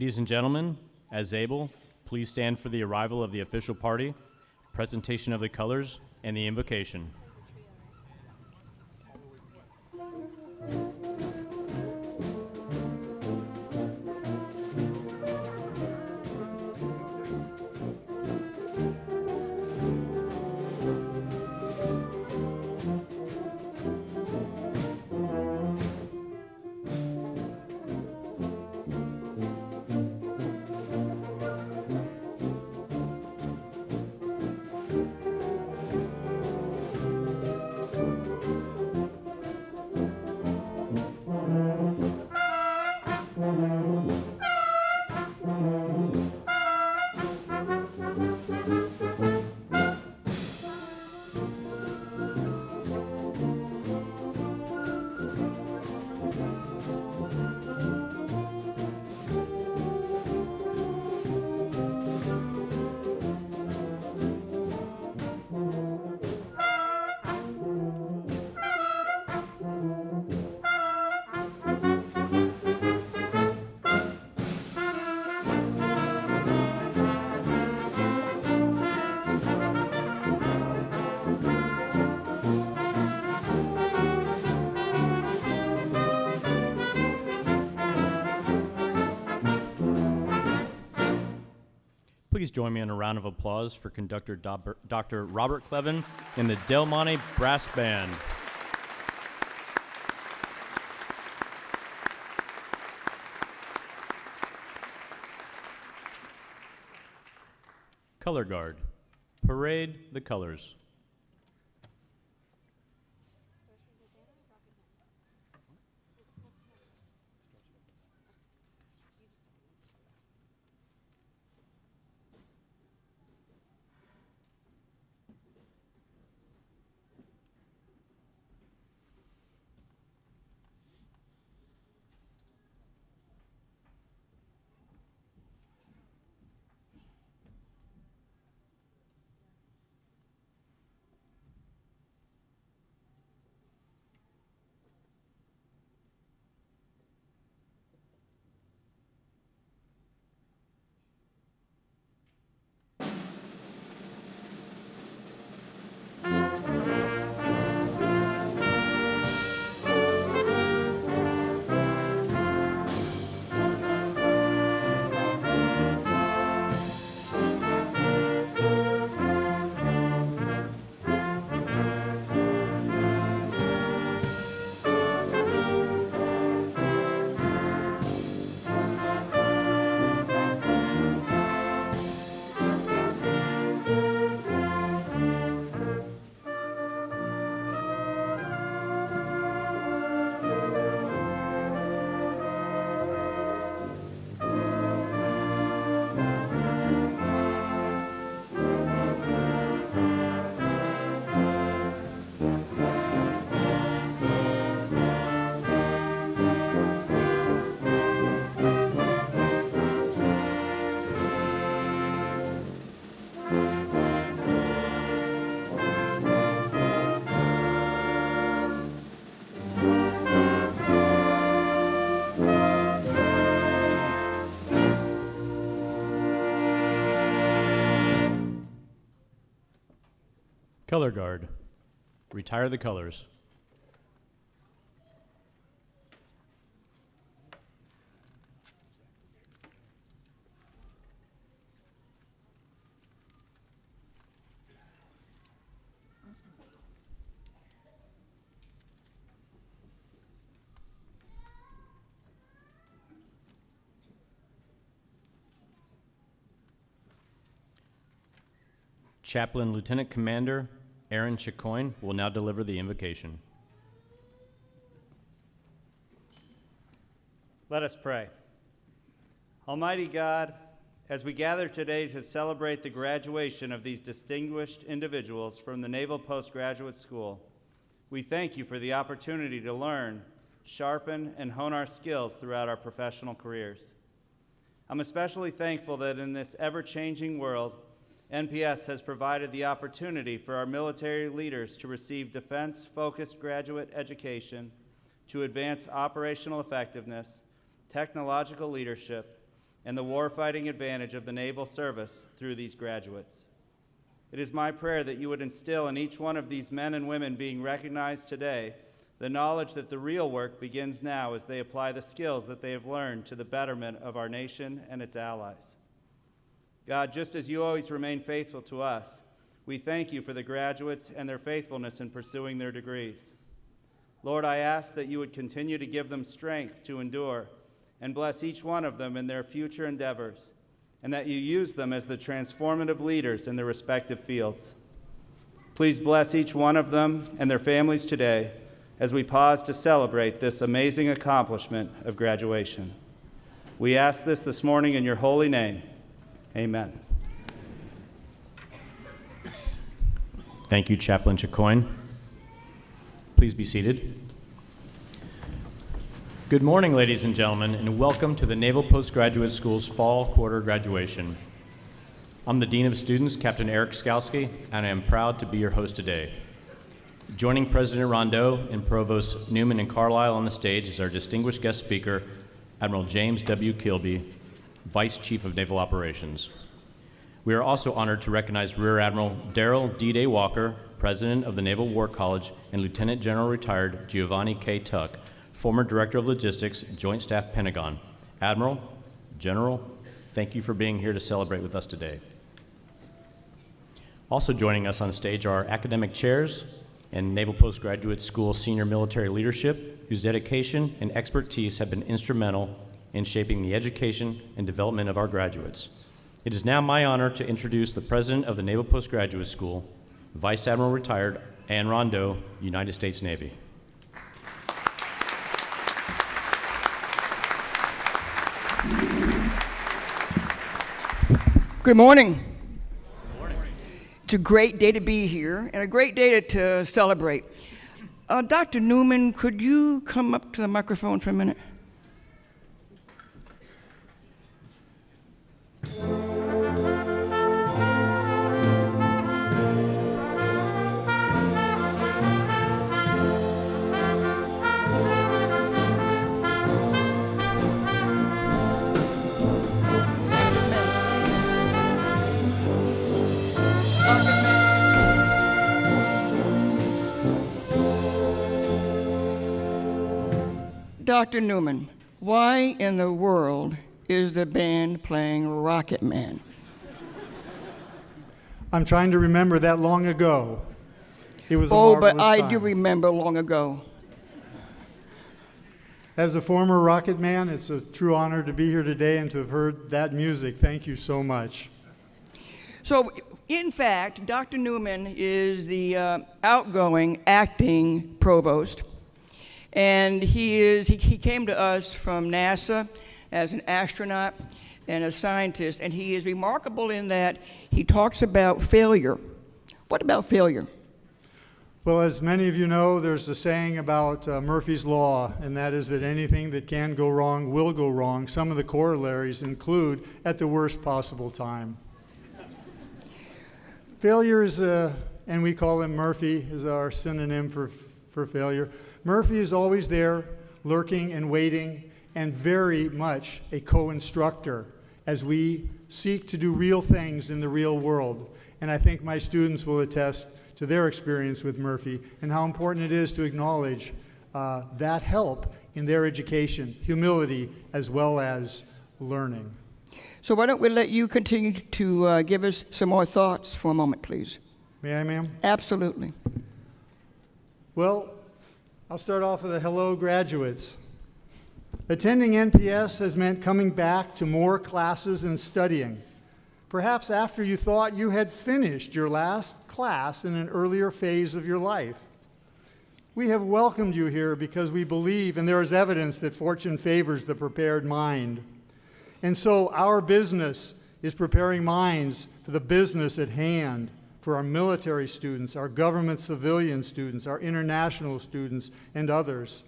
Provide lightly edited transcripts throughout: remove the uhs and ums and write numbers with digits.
Ladies and gentlemen, as able, please stand for the arrival of the official party, presentation of the colors, and the invocation. Please join me in a round of applause for conductor Dr. Robert Clevin and the Del Monte Brass Band. Color Guard. Parade the colors. Color Guard. Retire the colors. Chaplain Lieutenant Commander Aaron Chicoine will now deliver the invocation. Let us pray. Almighty God, as we gather today to celebrate the graduation of these distinguished individuals from the Naval Postgraduate School, we thank you for the opportunity to learn, sharpen, and hone our skills throughout our professional careers. I'm especially thankful that in this ever-changing world, NPS has provided the opportunity for our military leaders to receive defense-focused graduate education to advance operational effectiveness, technological leadership, and the warfighting advantage of the naval service through these graduates. It is my prayer that you would instill in each one of these men and women being recognized today the knowledge that the real work begins now as they apply the skills that they have learned to the betterment of our nation and its allies. God, just as you always remain faithful to us, we thank you for the graduates and their faithfulness in pursuing their degrees. Lord, I ask that you would continue to give them strength to endure and bless each one of them in their future endeavors, and that you use them as the transformative leaders in their respective fields. Please bless each one of them and their families today as we pause to celebrate this amazing accomplishment of graduation. We ask this morning in your holy name. Amen. Thank you, Chaplain Chicoine. Please be seated. Good morning, ladies and gentlemen, and welcome to the Naval Postgraduate School's fall quarter graduation. I'm the Dean of Students, Captain Eric Skalski, and I am proud to be your host today. Joining President Rondeau and Provosts Newman and Carlisle on the stage is our distinguished guest speaker, Admiral James W. Kilby, Vice Chief of Naval Operations. We are also honored to recognize Rear Admiral Darrell D-Day Walker, President of the Naval War College, and Lieutenant General Retired Giovanni K. Tuck, former Director of Logistics, Joint Staff Pentagon. Admiral, General, thank you for being here to celebrate with us today. Also joining us on stage are academic chairs and Naval Postgraduate School senior military leadership, whose dedication and expertise have been instrumental in shaping the education and development of our graduates. It is now my honor to introduce the President of the Naval Postgraduate School, Vice Admiral Retired Anne Rondeau, United States Navy. Good morning. It's a great day to be here and a great day to celebrate. Dr. Newman, could you come up to the microphone for a minute? Dr. Newman, why in the world is the band playing Rocket Man? I'm trying to remember that long ago. It was a but marvelous I time. do remember long ago. As a former Rocket Man, it's a true honor to be here today and to have heard that music. Thank you so much. So, in fact, Dr. Newman is the outgoing acting provost. And he came to us from NASA as an astronaut and a scientist, and he is remarkable in that he talks about failure. What about failure? Well, as many of you know, there's a saying about Murphy's Law, and that is that anything that can go wrong will go wrong. Some of the corollaries include at the worst possible time. Failure is, and we call him Murphy, is our synonym for failure. Murphy is always there, lurking and waiting, and very much a co-instructor as we seek to do real things in the real world. And I think my students will attest to their experience with Murphy and how important it is to acknowledge that help in their education, humility as well as learning. So why don't we let you continue to give us some more thoughts for a moment, please? May I, ma'am? Absolutely. Well, I'll start off with a hello, graduates. Attending NPS has meant coming back to more classes and studying, perhaps after you thought you had finished your last class in an earlier phase of your life. We have welcomed you here because we believe, and there is evidence that fortune favors the prepared mind. And so our business is preparing minds for the business at hand, for our military students, our government civilian students, our international students, and others.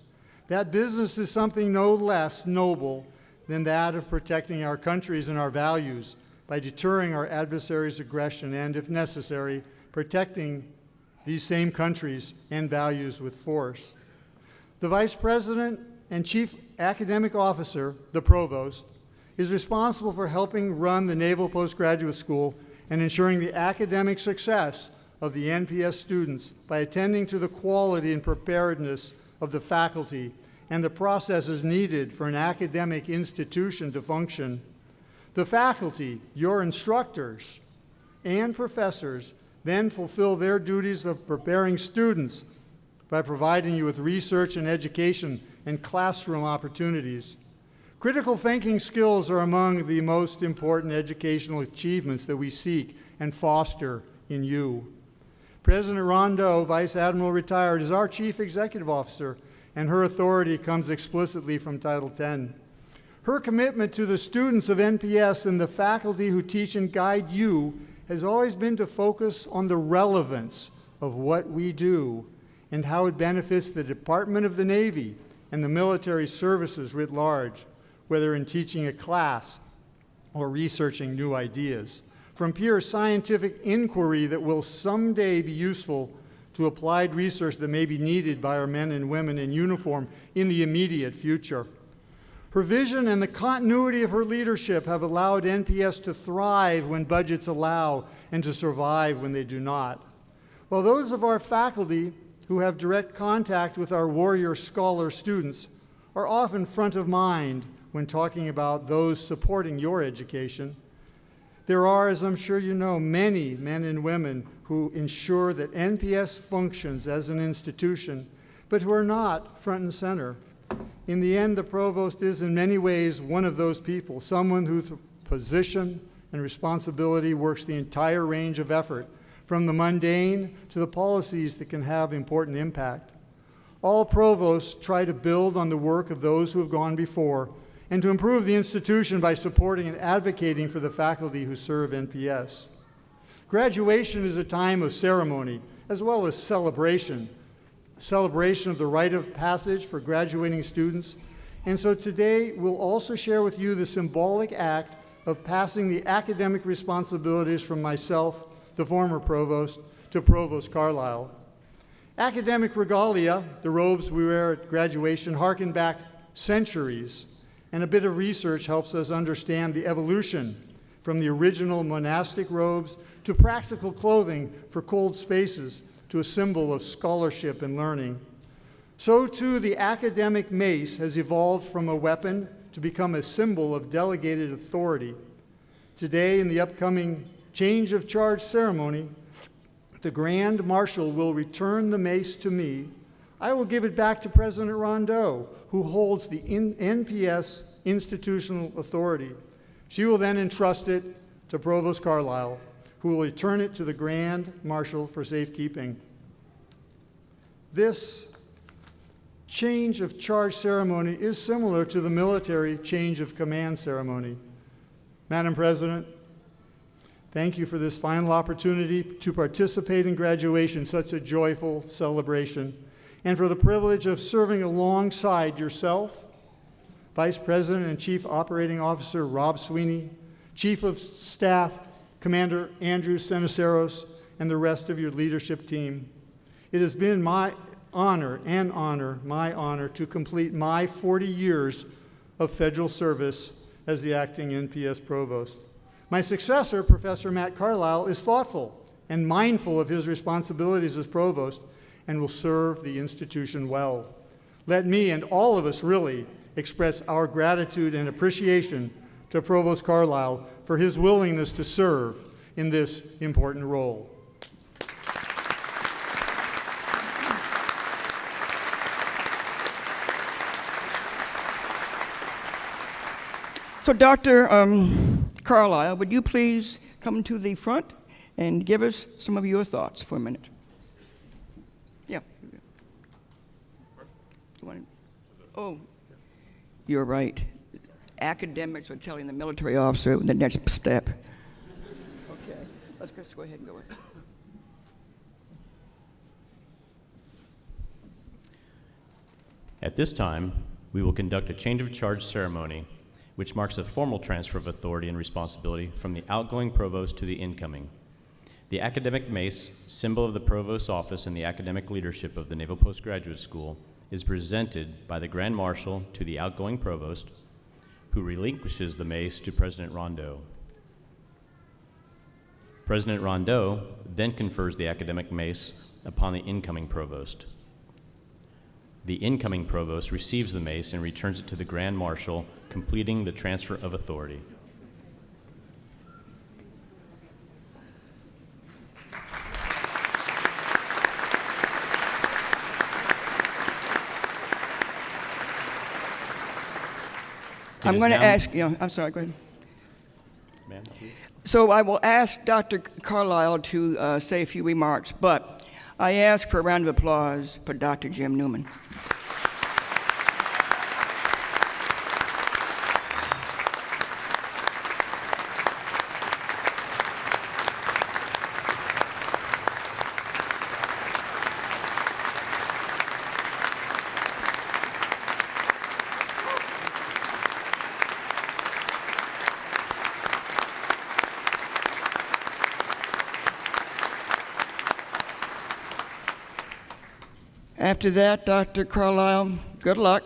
That business is something no less noble than that of protecting our countries and our values by deterring our adversaries' aggression and, if necessary, protecting these same countries and values with force. The Vice President and Chief Academic Officer, the Provost, is responsible for helping run the Naval Postgraduate School and ensuring the academic success of the NPS students by attending to the quality and preparedness of the faculty and the processes needed for an academic institution to function. The faculty, your instructors, and professors then fulfill their duties of preparing students by providing you with research and education and classroom opportunities. Critical thinking skills are among the most important educational achievements that we seek and foster in you. President Rondeau, Vice Admiral retired, is our Chief Executive Officer, and her authority comes explicitly from Title X. Her commitment to the students of NPS and the faculty who teach and guide you has always been to focus on the relevance of what we do and how it benefits the Department of the Navy and the military services writ large, whether in teaching a class or researching new ideas. From pure scientific inquiry that will someday be useful to applied research that may be needed by our men and women in uniform in the immediate future. Her vision and the continuity of her leadership have allowed NPS to thrive when budgets allow and to survive when they do not. While those of our faculty who have direct contact with our warrior scholar students are often front of mind when talking about those supporting your education, there are, as I'm sure you know, many men and women who ensure that NPS functions as an institution, but who are not front and center. In the end, the provost is in many ways one of those people, someone whose position and responsibility works the entire range of effort, from the mundane to the policies that can have important impact. All provosts try to build on the work of those who have gone before and to improve the institution by supporting and advocating for the faculty who serve NPS. Graduation is a time of ceremony as well as celebration of the rite of passage for graduating students. And so today we'll also share with you the symbolic act of passing the academic responsibilities from myself, the former provost, to Provost Carlisle. Academic regalia, the robes we wear at graduation, harken back centuries, and a bit of research helps us understand the evolution from the original monastic robes to practical clothing for cold spaces to a symbol of scholarship and learning. So too, the academic mace has evolved from a weapon to become a symbol of delegated authority. Today, in the upcoming change of charge ceremony, the Grand Marshal will return the mace to me. I will give it back to President Rondeau, who holds the NPS institutional authority. She will then entrust it to Provost Carlisle, who will return it to the Grand Marshal for safekeeping. This change of charge ceremony is similar to the military change of command ceremony. Madam President, thank you for this final opportunity to participate in graduation, such a joyful celebration, and for the privilege of serving alongside yourself, Vice President and Chief Operating Officer Rob Sweeney, Chief of Staff Commander Andrew Ceniceros, and the rest of your leadership team. It has been my honor to complete my 40 years of federal service as the acting NPS provost. My successor, Professor Matt Carlisle, is thoughtful and mindful of his responsibilities as provost and will serve the institution well. Let me and all of us really express our gratitude and appreciation to Provost Carlisle for his willingness to serve in this important role. So Dr. Carlisle, would you please come to the front and give us some of your thoughts for a minute? Yeah. You want to, oh, you're right. Academics are telling the military officer the next step. Okay, let's just go ahead and go with it. At this time, we will conduct a change of charge ceremony, which marks a formal transfer of authority and responsibility from the outgoing provost to the incoming. The academic mace, symbol of the provost's office and the academic leadership of the Naval Postgraduate School, is presented by the Grand Marshal to the outgoing provost. who relinquishes the mace to President Rondeau. President Rondeau then confers the academic mace upon the incoming provost. The incoming provost receives the mace and returns it to the Grand Marshal, completing the transfer of authority. I'm going to ask, I'm sorry, go ahead. So I will ask Dr. Carlisle to say a few remarks, but I ask for a round of applause for Dr. Jim Newman. After that, Dr. Carlisle, good luck.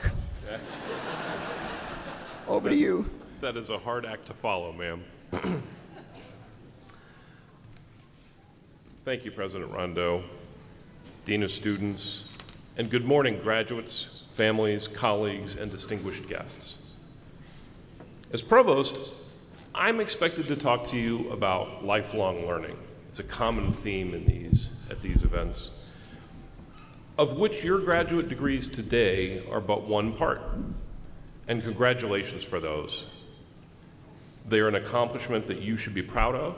Over to you. That is a hard act to follow, ma'am. Thank you, President Rondeau, Dean of Students, and good morning, graduates, families, colleagues, and distinguished guests. As Provost, I'm expected to talk to you about lifelong learning. It's a common theme at these events, of which your graduate degrees today are but one part. And congratulations for those. They are an accomplishment that you should be proud of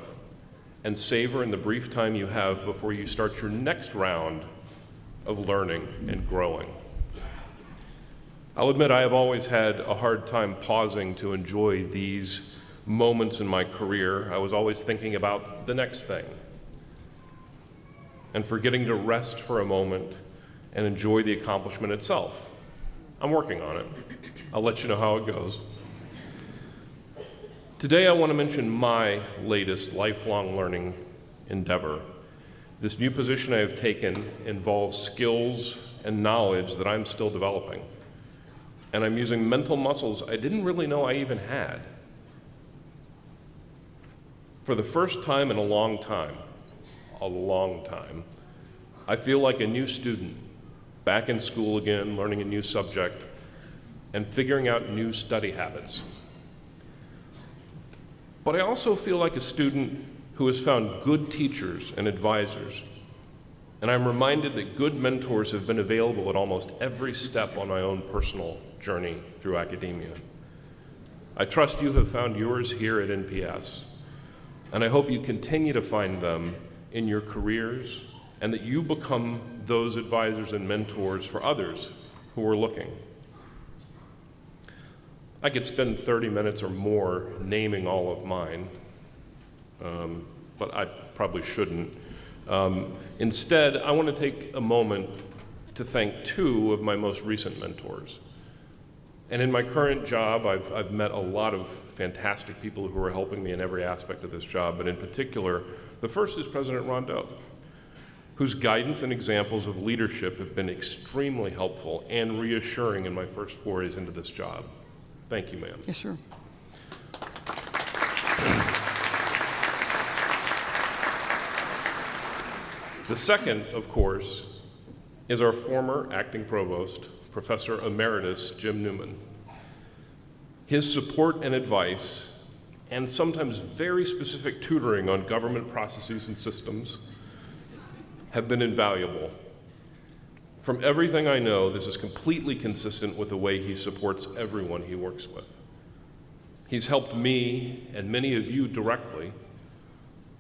and savor in the brief time you have before you start your next round of learning and growing. I'll admit I have always had a hard time pausing to enjoy these moments in my career. I was always thinking about the next thing and forgetting to rest for a moment and enjoy the accomplishment itself. I'm working on it. I'll let you know how it goes. Today I want to mention my latest lifelong learning endeavor. This new position I have taken involves skills and knowledge that I'm still developing. And I'm using mental muscles I didn't really know I even had. For the first time in a long time, I feel like a new student, back in school again, learning a new subject, and figuring out new study habits. But I also feel like a student who has found good teachers and advisors, and I'm reminded that good mentors have been available at almost every step on my own personal journey through academia. I trust you have found yours here at NPS, and I hope you continue to find them in your careers, and that you become those advisors and mentors for others who are looking. I could spend 30 minutes or more naming all of mine, but I probably shouldn't. Instead, I want to take a moment to thank two of my most recent mentors. And in my current job, I've met a lot of fantastic people who are helping me in every aspect of this job, but in particular, the first is President Rondeau, whose guidance and examples of leadership have been extremely helpful and reassuring in my first forays into this job. Thank you, ma'am. Yes, sir. The second, of course, is our former acting provost, Professor Emeritus Jim Newman. His support and advice, and sometimes very specific tutoring on government processes and systems, have been invaluable. From everything I know, this is completely consistent with the way he supports everyone he works with. He's helped me and many of you directly,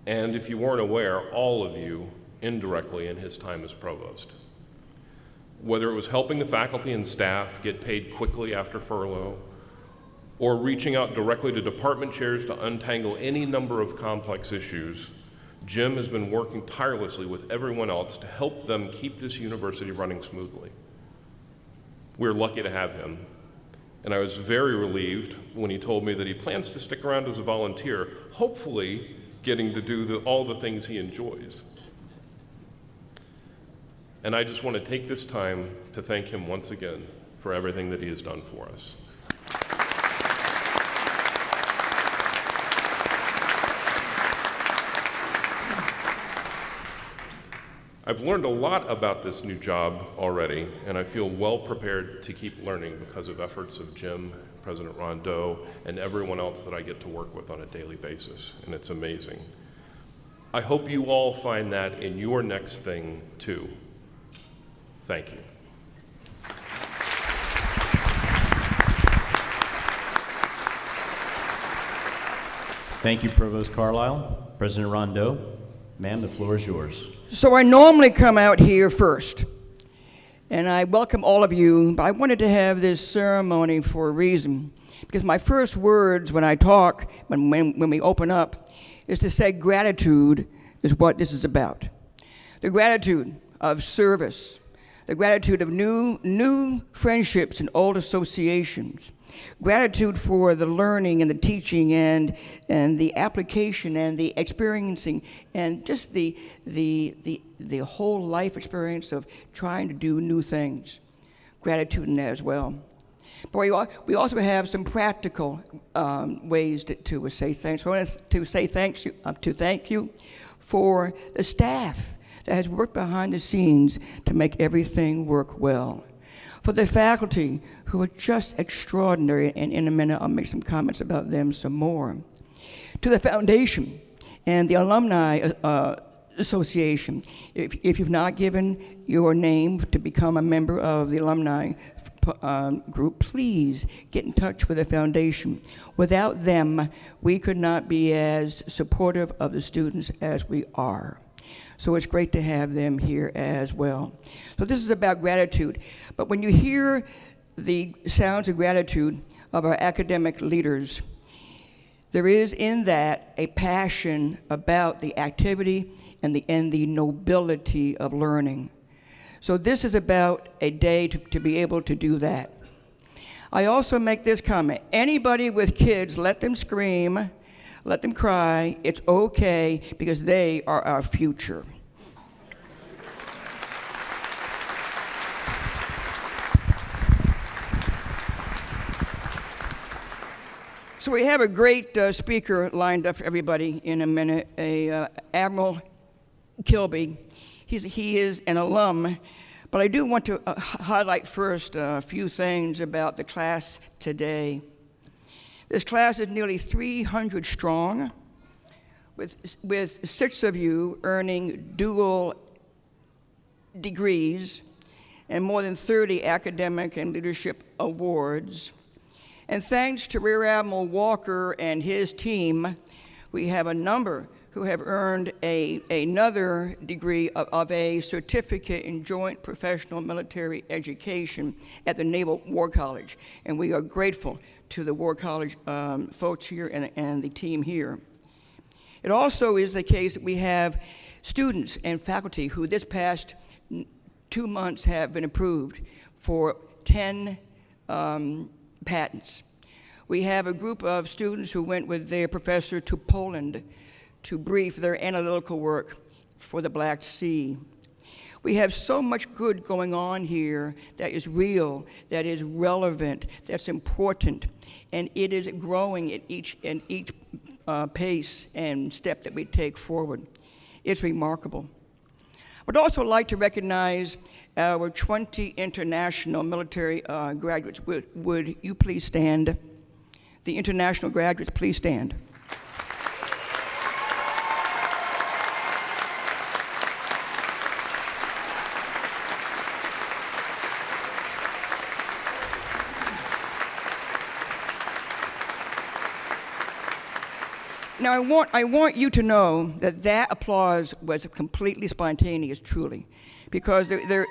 and if you weren't aware, all of you indirectly in his time as provost. Whether it was helping the faculty and staff get paid quickly after furlough, or reaching out directly to department chairs to untangle any number of complex issues, Jim has been working tirelessly with everyone else to help them keep this university running smoothly. We're lucky to have him, and I was very relieved when he told me that he plans to stick around as a volunteer, hopefully getting to do all the things he enjoys. And I just want to take this time to thank him once again for everything that he has done for us. I've learned a lot about this new job already, and I feel well prepared to keep learning because of efforts of Jim, President Rondeau, and everyone else that I get to work with on a daily basis, and it's amazing. I hope you all find that in your next thing, too. Thank you. Thank you, Provost Carlisle. President Rondeau, ma'am, the floor is yours. So I normally come out here first, and I welcome all of you, but I wanted to have this ceremony for a reason, because my first words when I talk, when we open up, is to say gratitude is what this is about. The gratitude of service, the gratitude of new friendships and old associations, gratitude for the learning and the teaching and the application and the experiencing and just the whole life experience of trying to do new things. Gratitude in that as well. But we also have some practical ways to say thanks. I want to say thank you for the staff that has worked behind the scenes to make everything work well. For the faculty who are just extraordinary, and in a minute I'll make some comments about them some more. To the foundation and the alumni association, if you've not given your name to become a member of the alumni group, please get in touch with the foundation. Without them, we could not be as supportive of the students as we are. So it's great to have them here as well. So this is about gratitude. But when you hear the sounds of gratitude of our academic leaders, there is in that a passion about the activity and the nobility of learning. So this is about a day to be able to do that. I also make this comment. Anybody with kids, let them scream, let them cry. It's okay, because they are our future. So we have a great speaker lined up for everybody in a minute, Admiral Kilby. He is an alum, but I do want to highlight first a few things about the class today. This class is nearly 300 strong, with 6 of you earning dual degrees and more than 30 academic and leadership awards. And thanks to Rear Admiral Walker and his team, we have a number who have earned another degree of a certificate in joint professional military education at the Naval War College. And we are grateful to the War College folks here and the team here. It also is the case that we have students and faculty who this past 2 months have been approved for 10 patents. We have a group of students who went with their professor to Poland to brief their analytical work for the Black Sea. We have so much good going on here that is real, that is relevant, that's important, and it is growing at each pace and step that we take forward. It's remarkable. I'd also like to recognize our 20 international military graduates. Would you please stand? The international graduates, please stand. Now, I want you to know that that applause was completely spontaneous, truly, because they're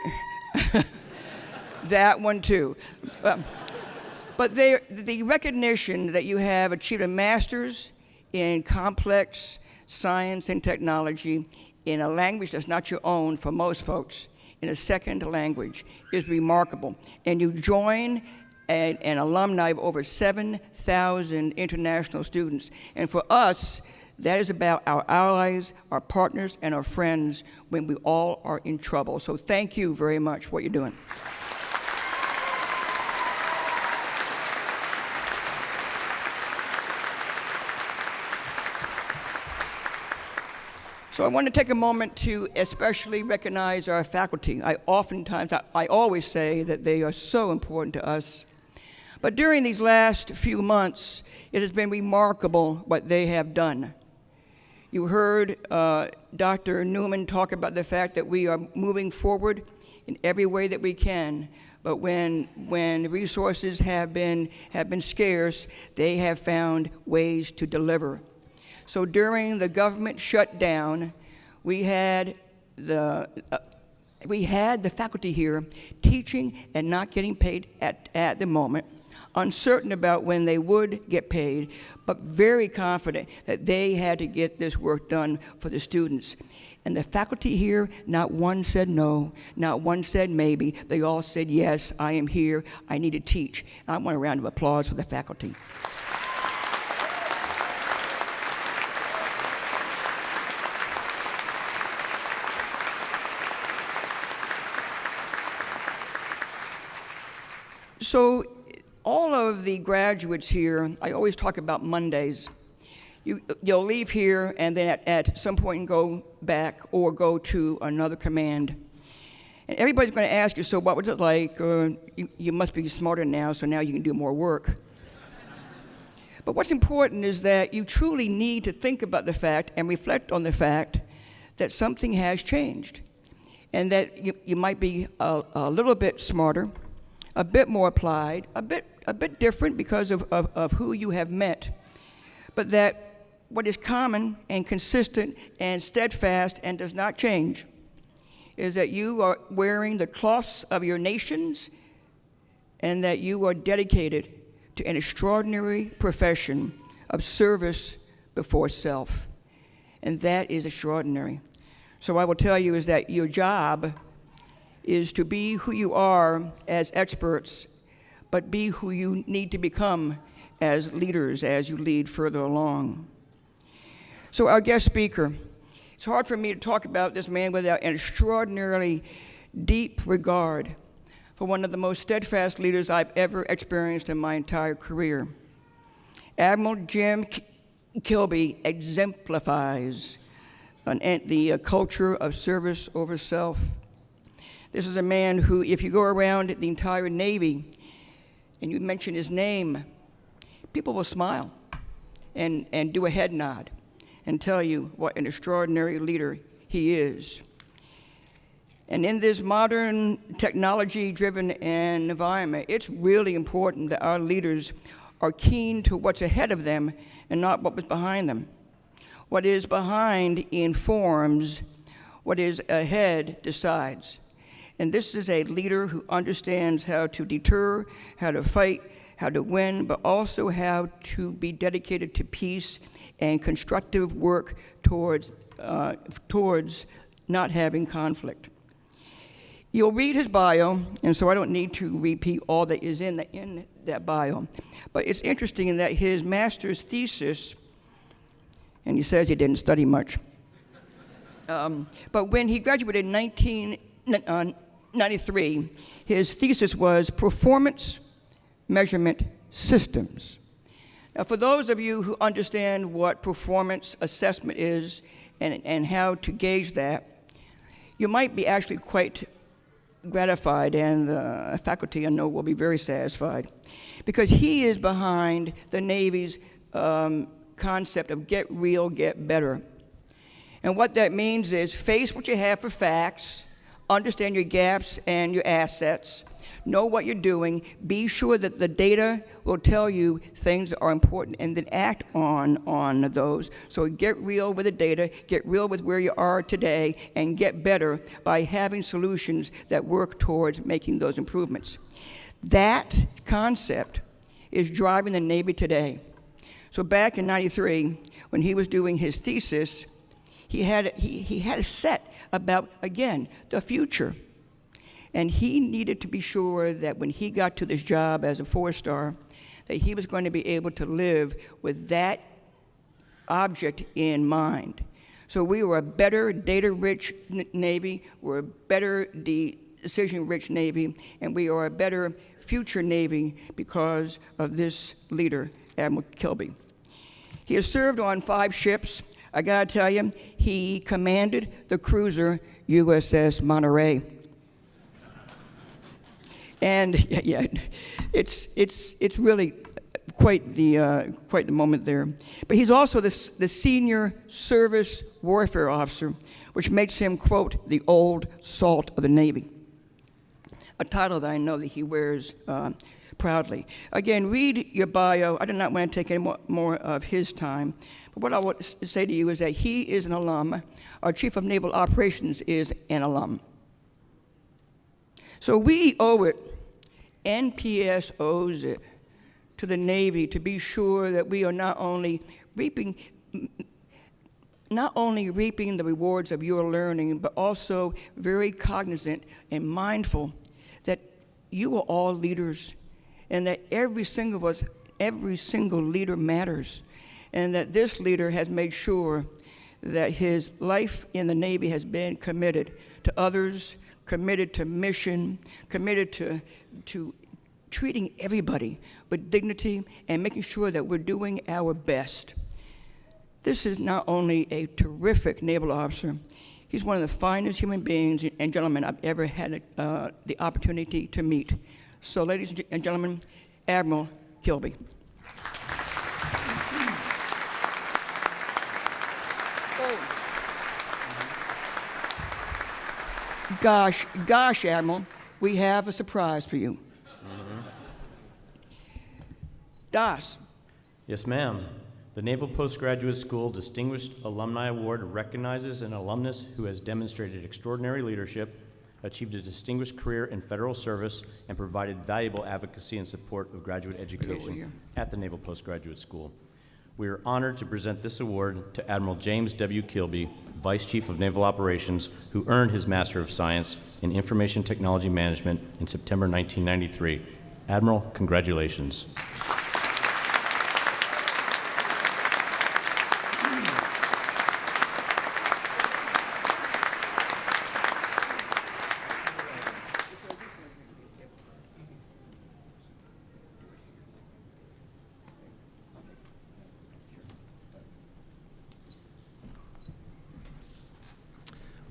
that one too. But the recognition that you have achieved a master's in complex science and technology in a language that's not your own for most folks, in a second language, is remarkable. And you join an alumni of over 7,000 international students. And for us, that is about our allies, our partners, and our friends when we all are in trouble. So thank you very much for what you're doing. So I want to take a moment to especially recognize our faculty. I always say that they are so important to us. But during these last few months, it has been remarkable what they have done. You heard Dr. Newman talk about the fact that we are moving forward in every way that we can. But when resources have been scarce, they have found ways to deliver. So during the government shutdown, we had the faculty here teaching and not getting paid at the moment, uncertain about when they would get paid, but very confident that they had to get this work done for the students. And the faculty here, not one said no, not one said maybe. They all said, yes, I am here, I need to teach. And I want a round of applause for the faculty. So all of the graduates here, I always talk about Mondays. You'll leave here and then at some point go back or go to another command. And everybody's going to ask you, so what was it like? You must be smarter now, so now you can do more work. But what's important is that you truly need to think about the fact and reflect on the fact that something has changed and that you might be a little bit smarter, a bit more applied, a bit different because of who you have met, but that what is common and consistent and steadfast and does not change is that you are wearing the cloths of your nations and that you are dedicated to an extraordinary profession of service before self. And that is extraordinary. So I will tell you is that your job is to be who you are as experts, but be who you need to become as leaders as you lead further along. So our guest speaker, it's hard for me to talk about this man without an extraordinarily deep regard for one of the most steadfast leaders I've ever experienced in my entire career. Admiral Jim Kilby exemplifies the culture of service over self. This is a man who, if you go around the entire Navy and you mention his name, people will smile and do a head nod and tell you what an extraordinary leader he is. And in this modern technology-driven environment, it's really important that our leaders are keen to what's ahead of them and not what was behind them. What is behind informs, what is ahead decides. And this is a leader who understands how to deter, how to fight, how to win, but also how to be dedicated to peace and constructive work towards not having conflict. You'll read his bio, and so I don't need to repeat all that is in that bio. But it's interesting in that his master's thesis, and he says he didn't study much, but when he graduated in 1993, his thesis was Performance Measurement Systems. Now, for those of you who understand what performance assessment is and how to gauge that, you might be actually quite gratified, and the faculty I know will be very satisfied, because he is behind the Navy's concept of get real, get better. And what that means is face what you have for facts, understand your gaps and your assets, know what you're doing, be sure that the data will tell you things that are important, and then act on those. So get real with the data, get real with where you are today, and get better by having solutions that work towards making those improvements. That concept is driving the Navy today. So back in '93, when he was doing his thesis, he had a set about, again, the future. And he needed to be sure that when he got to this job as a 4-star, that he was going to be able to live with that object in mind. So we were a better data-rich Navy, we're a better decision-rich Navy, and we are a better future Navy because of this leader, Admiral Kilby. He has served on 5 ships. I gotta tell you, he commanded the cruiser USS Monterey. And yeah, it's really quite the moment there. But he's also the senior service warfare officer, which makes him, quote, the old salt of the Navy, a title that I know that he wears proudly. Again, read your bio. I do not want to take any more of his time. But what I want to say to you is that he is an alum. Our Chief of Naval Operations is an alum. So we owe it, NPS owes it to the Navy to be sure that we are not only reaping the rewards of your learning, but also very cognizant and mindful that you are all leaders, and that every single leader matters, and that this leader has made sure that his life in the Navy has been committed to others, committed to mission, committed to treating everybody with dignity and making sure that we're doing our best. This is not only a terrific naval officer, he's one of the finest human beings and gentlemen I've ever had the opportunity to meet. So, ladies and gentlemen, Admiral Kilby. Gosh, Admiral, we have a surprise for you. Das. Yes, ma'am. The Naval Postgraduate School Distinguished Alumni Award recognizes an alumnus who has demonstrated extraordinary leadership, achieved a distinguished career in federal service, and provided valuable advocacy and support of graduate education at the Naval Postgraduate School. We are honored to present this award to Admiral James W. Kilby, Vice Chief of Naval Operations, who earned his Master of Science in Information Technology Management in September 1993. Admiral, congratulations.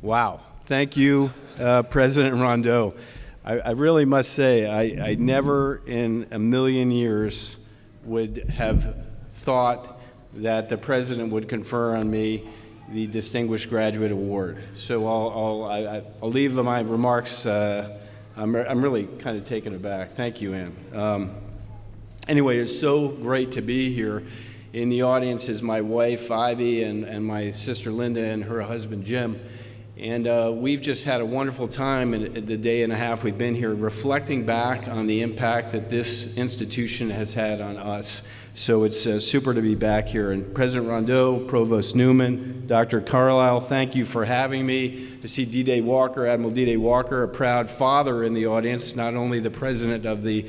Wow. Thank you, President Rondeau. I really must say, I never in a million years would have thought that the President would confer on me the Distinguished Graduate Award. So I'll leave my remarks. I'm really kind of taken aback. Thank you, Ann. Anyway, it's so great to be here. In the audience is my wife, Ivy, and my sister, Linda, and her husband, Jim. And we've just had a wonderful time in the day and a half we've been here, reflecting back on the impact that this institution has had on us. So it's super to be back here. And President Rondeau, Provost Newman, Dr. Carlisle, thank you for having me. To see D-Day Walker, Admiral D-Day Walker, a proud father in the audience, not only the president of the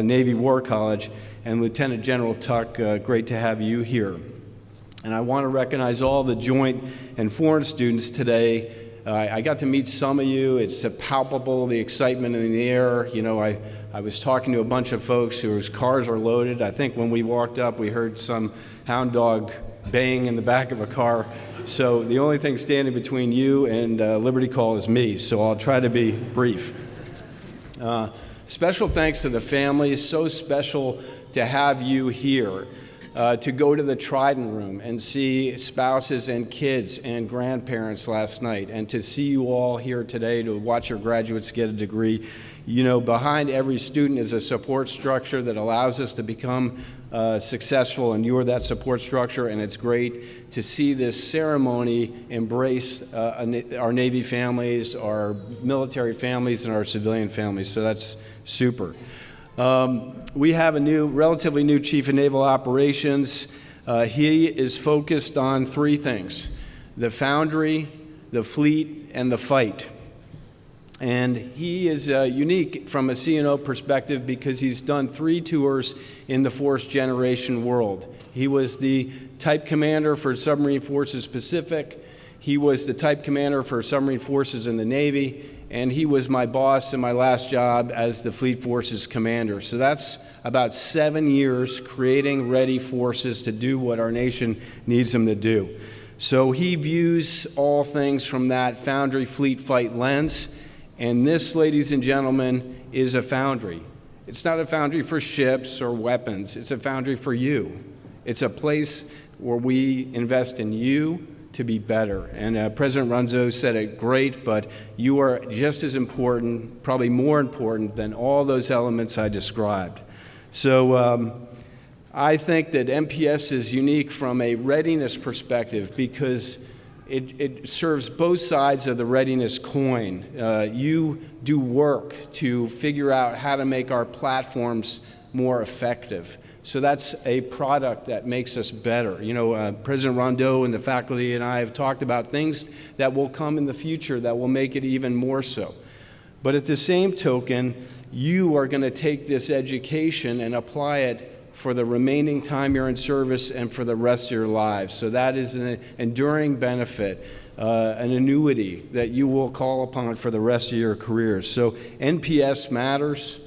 Navy War College, and Lieutenant General Tuck, great to have you here. And I want to recognize all the joint and foreign students today. I got to meet some of you. It's palpable, the excitement in the air. You know, I was talking to a bunch of folks whose cars are loaded. I think when we walked up, we heard some hound dog baying in the back of a car. So the only thing standing between you and Liberty Call is me, so I'll try to be brief. Special thanks to the families. So special to have you here. To go to the Trident Room and see spouses and kids and grandparents last night, and to see you all here today to watch your graduates get a degree. You know, behind every student is a support structure that allows us to become successful, and you're that support structure, and it's great to see this ceremony embrace our Navy families, our military families, and our civilian families, so that's super. We have a relatively new Chief of Naval Operations. He is focused on three things: the foundry, the fleet, and the fight. And he is unique from a C&O perspective because he's done 3 tours in the Force Generation world. He was the Type Commander for Submarine Forces Pacific. He was the Type Commander for Submarine Forces in the Navy. and he was my boss in my last job as the Fleet Forces commander. So that's about 7 years creating ready forces to do what our nation needs them to do. So he views all things from that foundry fleet fight lens, and this, ladies and gentlemen, is a foundry. It's not a foundry for ships or weapons. It's a foundry for you. It's a place where we invest in you to be better. And President Runzo said it great, but you are just as important, probably more important than all those elements I described. So I think that MPS is unique from a readiness perspective because it serves both sides of the readiness coin. You do work to figure out how to make our platforms more effective. So that's a product that makes us better. You know, President Rondeau and the faculty and I have talked about things that will come in the future that will make it even more so. But at the same token, you are going to take this education and apply it for the remaining time you're in service and for the rest of your lives. So that is an enduring benefit, an annuity that you will call upon for the rest of your careers. So NPS matters.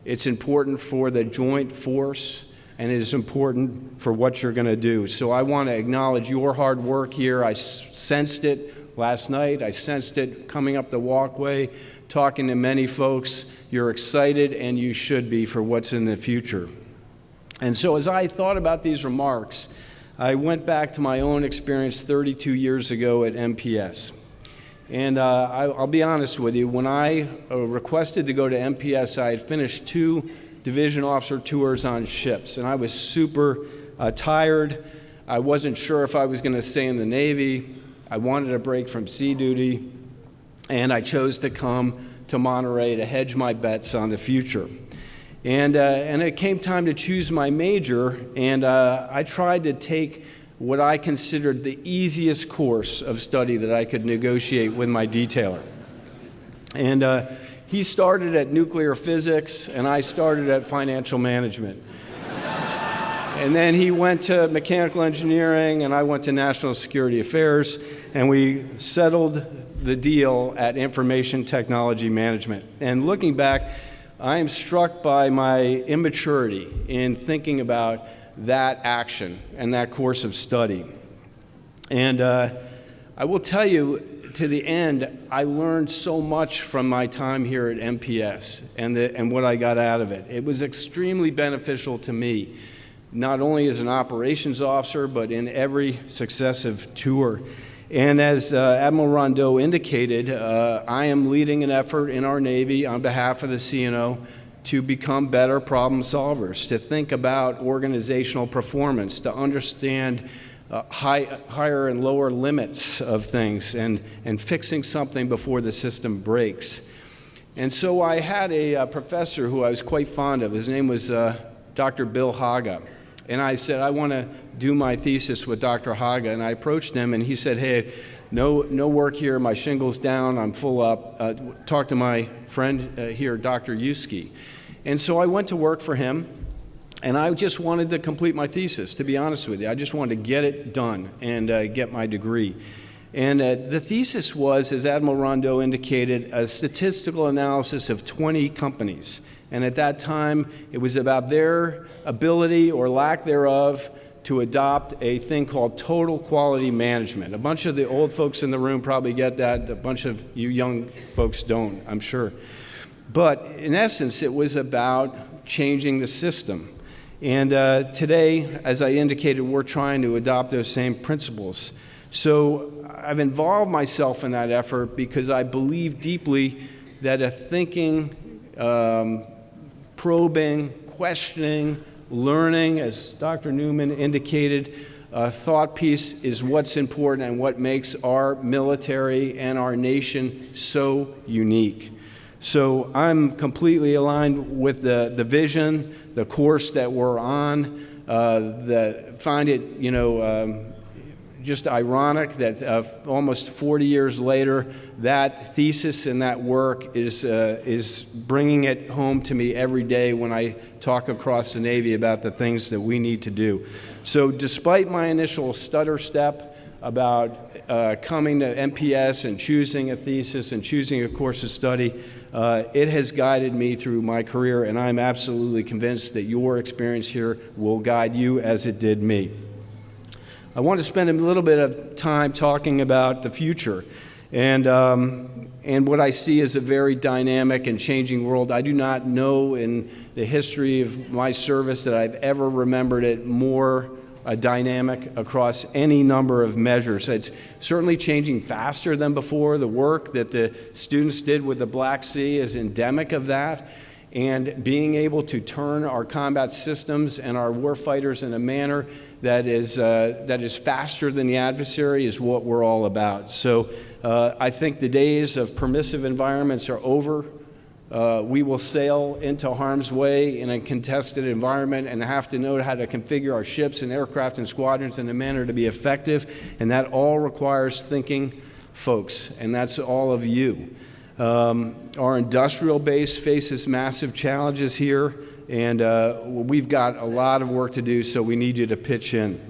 It's important for the joint force, and it is important for what you're going to do. So I want to acknowledge your hard work here. I sensed it last night. I sensed it coming up the walkway, talking to many folks. You're excited, and you should be, for what's in the future. And so as I thought about these remarks, I went back to my own experience 32 years ago at MPS. And I'll be honest with you, when I requested to go to MPS, I had finished 2 division officer tours on ships, and I was super tired. I wasn't sure if I was going to stay in the Navy. I wanted a break from sea duty, and I chose to come to Monterey to hedge my bets on the future. And it came time to choose my major, and I tried to take what I considered the easiest course of study that I could negotiate with my detailer. And he started at nuclear physics, and I started at financial management. And then he went to mechanical engineering, and I went to national security affairs, and we settled the deal at information technology management. And looking back, I am struck by my immaturity in thinking about that action and that course of study. And I will tell you, to the end, I learned so much from my time here at MPS and what I got out of it. It was extremely beneficial to me, not only as an operations officer, but in every successive tour. And as Admiral Rondeau indicated, I am leading an effort in our Navy on behalf of the CNO to become better problem solvers, to think about organizational performance, to understand higher and lower limits of things, and fixing something before the system breaks. And so I had a professor who I was quite fond of. His name was Dr. Bill Haga. And I said, I want to do my thesis with Dr. Haga. And I approached him, and he said, hey, no work here. My shingle's down. I'm full up. Talk to my friend here, Dr. Yuski. And so I went to work for him, and I just wanted to complete my thesis, to be honest with you. I just wanted to get it done and get my degree. And the thesis was, as Admiral Rondeau indicated, a statistical analysis of 20 companies. And at that time, it was about their ability or lack thereof to adopt a thing called total quality management. A bunch of the old folks in the room probably get that. A bunch of you young folks don't, I'm sure. But in essence, it was about changing the system. And today, as I indicated, we're trying to adopt those same principles. So I've involved myself in that effort because I believe deeply that a thinking, probing, questioning, learning, as Dr. Newman indicated, thought piece is what's important and what makes our military and our nation so unique. So I'm completely aligned with the vision, the course that we're on. Find it, just ironic that almost 40 years later, that thesis and that work is bringing it home to me every day when I talk across the Navy about the things that we need to do. So despite my initial stutter step about coming to MPS and choosing a thesis and choosing a course of study, it has guided me through my career, and I'm absolutely convinced that your experience here will guide you as it did me. I want to spend a little bit of time talking about the future and what I see as a very dynamic and changing world. I do not know in the history of my service that I've ever remembered it more dynamic across any number of measures. It's certainly changing faster than before. The work that the students did with the Black Sea is endemic of that. And being able to turn our combat systems and our warfighters in a manner that is faster than the adversary is what we're all about. So I think the days of permissive environments are over. We will sail into harm's way in a contested environment and have to know how to configure our ships and aircraft and squadrons in a manner to be effective, and that all requires thinking folks, and that's all of you. Our industrial base faces massive challenges here, and we've got a lot of work to do, so we need you to pitch in.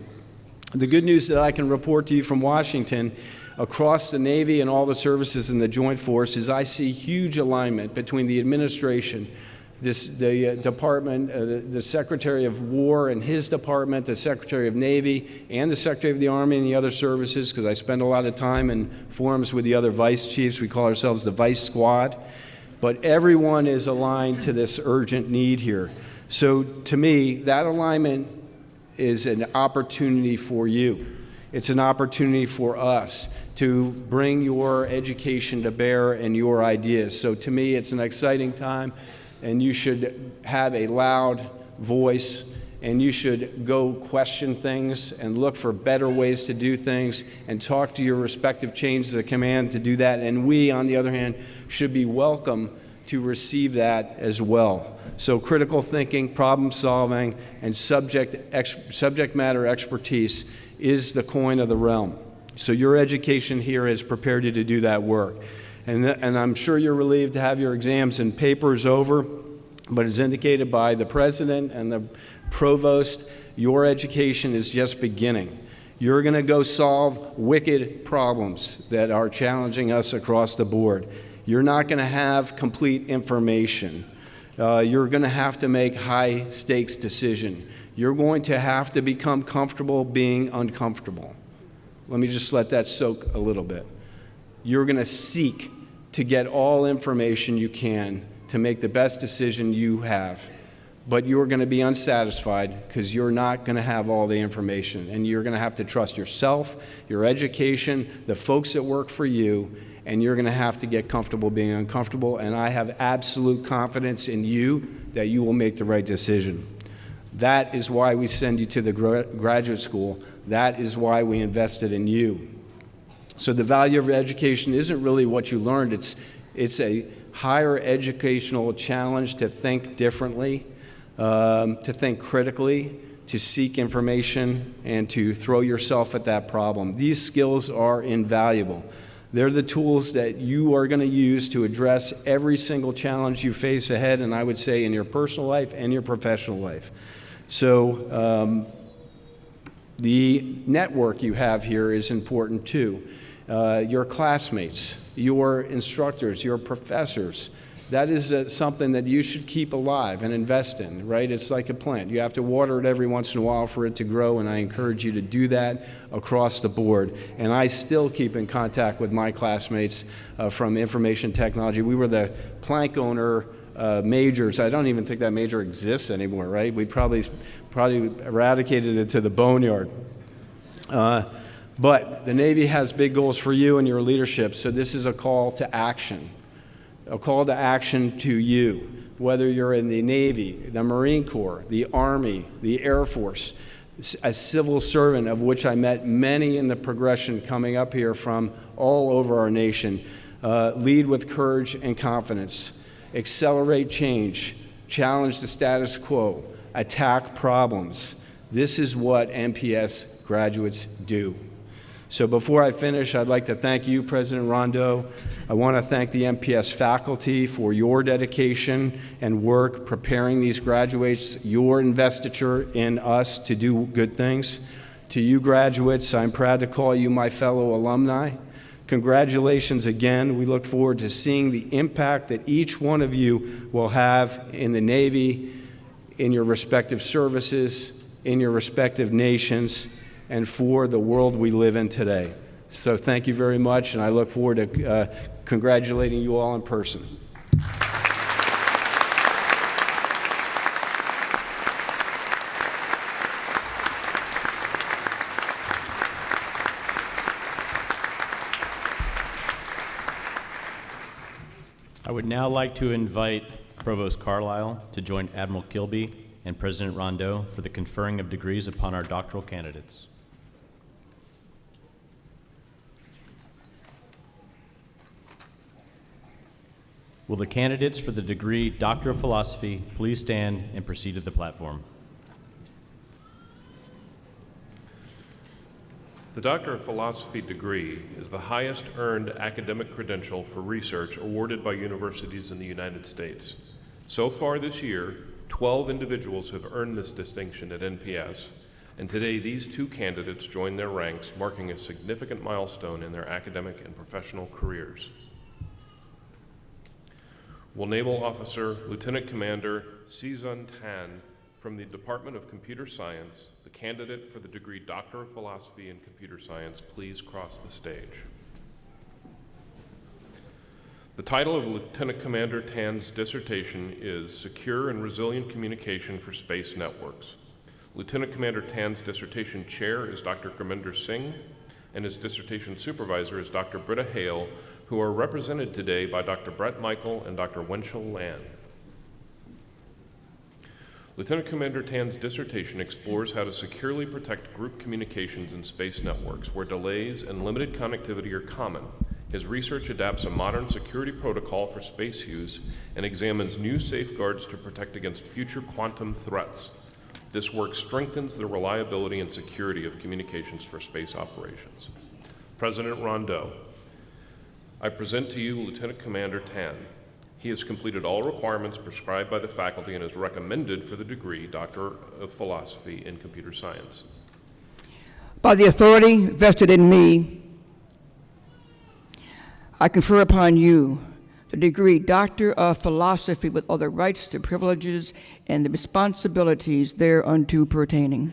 The good news that I can report to you from Washington across the Navy and all the services in the Joint Force is I see huge alignment between the administration, the department, the Secretary of War and his department, the Secretary of Navy, and the Secretary of the Army and the other services, because I spend a lot of time in forums with the other vice chiefs. We call ourselves the Vice Squad. But everyone is aligned to this urgent need here. So to me, that alignment is an opportunity for you. It's an opportunity for us to bring your education to bear and your ideas. So to me, it's an exciting time, and you should have a loud voice, and you should go question things and look for better ways to do things and talk to your respective chains of command to do that. And we, on the other hand, should be welcome to receive that as well. So critical thinking, problem solving, and subject matter expertise is the coin of the realm. So your education here has prepared you to do that work. And I'm sure you're relieved to have your exams and papers over, but as indicated by the President and the Provost, your education is just beginning. You're going to go solve wicked problems that are challenging us across the board. You're not going to have complete information. You're going to have to make high-stakes decisions. You're going to have to become comfortable being uncomfortable. Let me just let that soak a little bit. You're going to seek to get all information you can to make the best decision you have. But you're going to be unsatisfied because you're not going to have all the information. And you're going to have to trust yourself, your education, the folks that work for you, and you're going to have to get comfortable being uncomfortable. And I have absolute confidence in you that you will make the right decision. That is why we send you to the graduate school. That is why we invested in you. So the value of education isn't really what you learned. It's a higher educational challenge to think differently, to think critically, to seek information, and to throw yourself at that problem. These skills are invaluable. They're the tools that you are going to use to address every single challenge you face ahead, and I would say in your personal life and your professional life. So the network you have here is important too. Your classmates, your instructors, your professors, that is something that you should keep alive and invest in, right? It's like a plant. You have to water it every once in a while for it to grow, and I encourage you to do that across the board. And I still keep in contact with my classmates from information technology. We were the plank owner majors. I don't even think that major exists anymore, right? We probably eradicated it to the boneyard. But the Navy has big goals for you and your leadership, so this is a call to action. A call to action to you, whether you're in the Navy, the Marine Corps, the Army, the Air Force, a civil servant, of which I met many in the progression coming up here from all over our nation. Lead with courage and confidence. Accelerate change. Challenge the status quo. Attack problems. This is what MPS graduates do. So before I finish, I'd like to thank you, President Rondeau. I want to thank the MPS faculty for your dedication and work preparing these graduates, your investiture in us to do good things. To you graduates, I'm proud to call you my fellow alumni. Congratulations again. We look forward to seeing the impact that each one of you will have in the Navy, in your respective services, in your respective nations, and for the world we live in today. So thank you very much, and I look forward to congratulating you all in person. I would now like to invite Provost Carlisle to join Admiral Kilby and President Rondeau for the conferring of degrees upon our doctoral candidates. Will the candidates for the degree Doctor of Philosophy please stand and proceed to the platform? The Doctor of Philosophy degree is the highest earned academic credential for research awarded by universities in the United States. So far this year, 12 individuals have earned this distinction at NPS, and today these two candidates join their ranks, marking a significant milestone in their academic and professional careers. Will Naval Officer Lieutenant Commander Sizun Tan from the Department of Computer Science, the candidate for the degree Doctor of Philosophy in Computer Science, please cross the stage. The title of Lieutenant Commander Tan's dissertation is Secure and Resilient Communication for Space Networks. Lieutenant Commander Tan's dissertation chair is Dr. Gurminder Singh, and his dissertation supervisor is Dr. Britta Hale, who are represented today by Dr. Brett Michael and Dr. Wenchel Land. Lieutenant Commander Tan's dissertation explores how to securely protect group communications in space networks where delays and limited connectivity are common. His research adapts a modern security protocol for space use and examines new safeguards to protect against future quantum threats. This work strengthens the reliability and security of communications for space operations. President Rondeau, I present to you Lieutenant Commander Tan. He has completed all requirements prescribed by the faculty and is recommended for the degree Doctor of Philosophy in Computer Science. By the authority vested in me, I confer upon you the degree Doctor of Philosophy with all the rights, the privileges, and the responsibilities thereunto pertaining.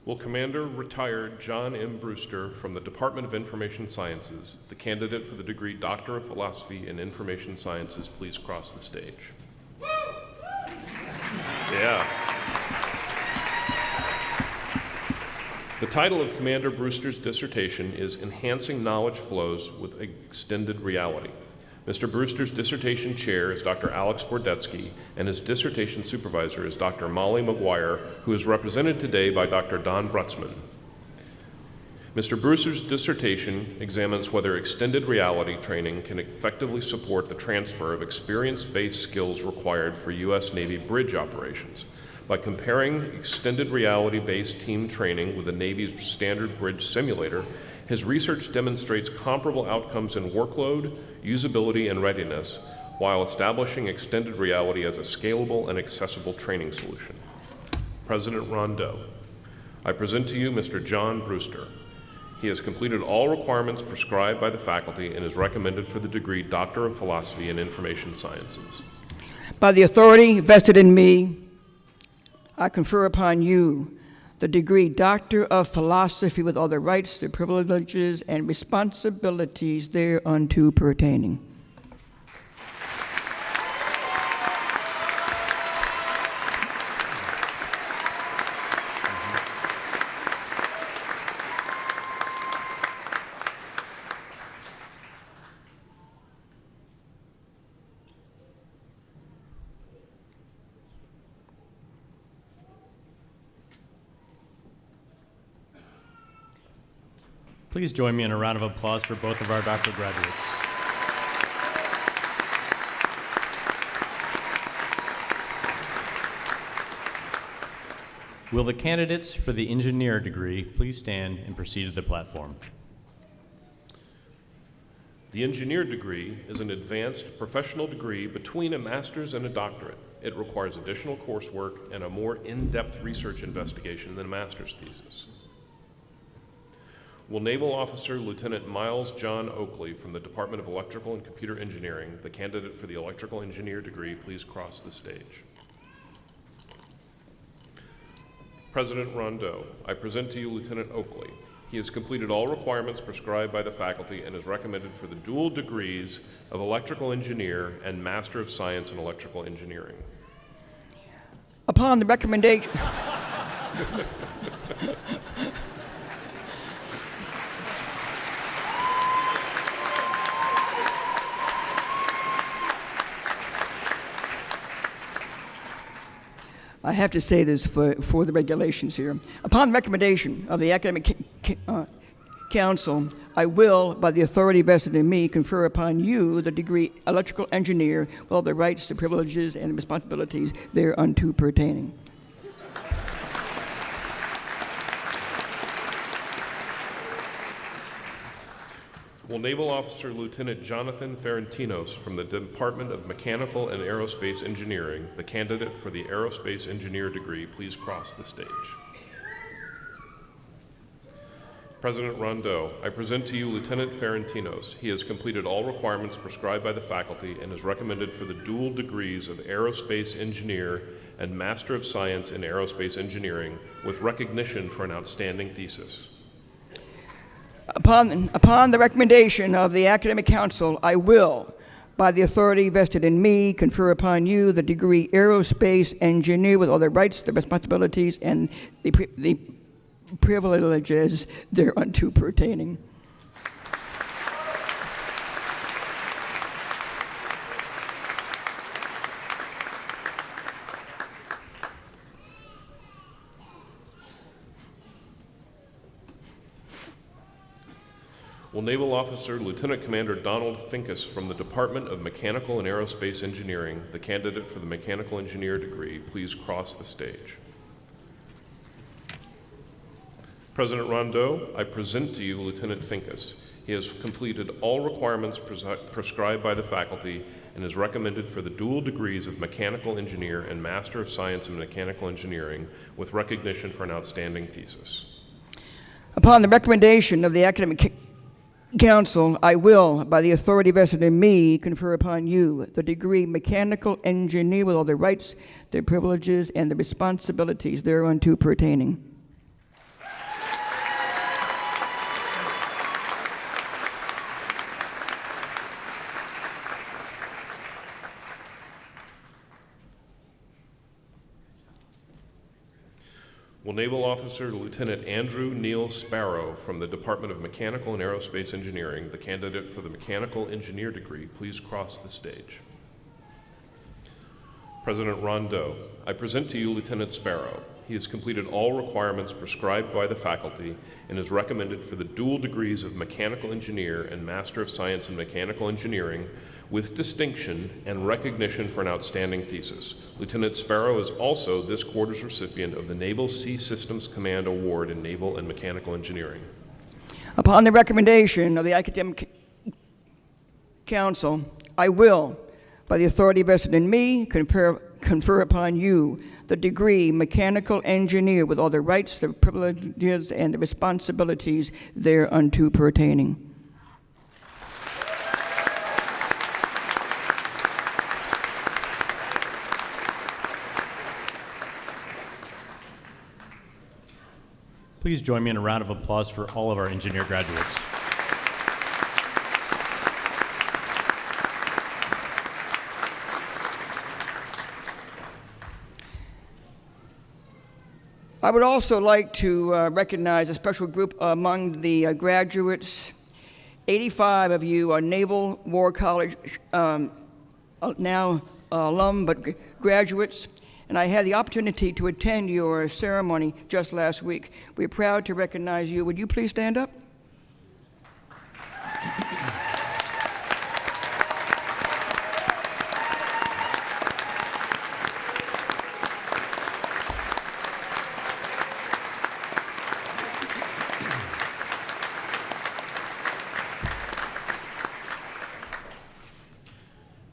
Will Commander Retired John M. Brewster from the Department of Information Sciences, the candidate for the degree Doctor of Philosophy in Information Sciences, please cross the stage? Yeah. The title of Commander Brewster's dissertation is Enhancing Knowledge Flows with Extended Reality. Mr. Brewster's dissertation chair is Dr. Alex Bordetsky, and his dissertation supervisor is Dr. Molly McGuire, who is represented today by Dr. Don Brutzman. Mr. Brewster's dissertation examines whether extended reality training can effectively support the transfer of experience-based skills required for U.S. Navy bridge operations. By comparing extended reality-based team training with the Navy's standard bridge simulator, his research demonstrates comparable outcomes in workload, usability, and readiness, while establishing extended reality as a scalable and accessible training solution. President Rondeau, I present to you Mr. John Brewster. He has completed all requirements prescribed by the faculty and is recommended for the degree Doctor of Philosophy in Information Sciences. By the authority vested in me, I confer upon you the degree Doctor of Philosophy with all the rights, the privileges, and responsibilities thereunto pertaining. Please join me in a round of applause for both of our doctoral graduates. Will the candidates for the engineer degree please stand and proceed to the platform? The engineer degree is an advanced professional degree between a master's and a doctorate. It requires additional coursework and a more in-depth research investigation than a master's thesis. Will Naval Officer Lieutenant Miles John Oakley from the Department of Electrical and Computer Engineering, the candidate for the electrical engineer degree, please cross the stage? President Rondeau, I present to you Lieutenant Oakley. He has completed all requirements prescribed by the faculty and is recommended for the dual degrees of electrical engineer and Master of Science in Electrical Engineering. Upon the recommendation... I have to say this for the regulations here. Upon the recommendation of the Academic Council, I will, by the authority vested in me, confer upon you the degree electrical engineer with all the rights, the privileges, and the responsibilities thereunto pertaining. Will Naval Officer Lieutenant Jonathan Ferentinos from the Department of Mechanical and Aerospace Engineering, the candidate for the aerospace engineer degree, please cross the stage? President Rondeau, I present to you Lieutenant Ferentinos. He has completed all requirements prescribed by the faculty and is recommended for the dual degrees of aerospace engineer and Master of Science in Aerospace Engineering with recognition for an outstanding thesis. Upon the recommendation of the Academic Council, I will, by the authority vested in me, confer upon you the degree aerospace engineer with all the rights, the responsibilities, and the privileges thereunto pertaining. Will Naval Officer Lieutenant Commander Donald Finkus from the Department of Mechanical and Aerospace Engineering, the candidate for the mechanical engineer degree, please cross the stage? President Rondeau, I present to you Lieutenant Finkus. He has completed all requirements prescribed by the faculty and is recommended for the dual degrees of mechanical engineer and Master of Science in Mechanical Engineering with recognition for an outstanding thesis. Upon the recommendation of the Academic Council, I will, by the authority vested in me, confer upon you the degree mechanical engineer with all the rights, the privileges, and the responsibilities thereunto pertaining. Will Naval Officer Lieutenant Andrew Neil Sparrow from the Department of Mechanical and Aerospace Engineering, the candidate for the mechanical engineer degree, please cross the stage? President Rondeau, I present to you Lieutenant Sparrow. He has completed all requirements prescribed by the faculty and is recommended for the dual degrees of mechanical engineer and Master of Science in Mechanical Engineering with distinction and recognition for an outstanding thesis. Lieutenant Sparrow is also this quarter's recipient of the Naval Sea Systems Command Award in Naval and Mechanical Engineering. Upon the recommendation of the Academic Council, I will, by the authority vested in me, confer upon you the degree mechanical engineer with all the rights, the privileges, and the responsibilities thereunto pertaining. Please join me in a round of applause for all of our engineer graduates. I would also like to recognize a special group among the graduates. 85 of you are Naval War College now alum, but graduates. And I had the opportunity to attend your ceremony just last week. We're proud to recognize you. Would you please stand up?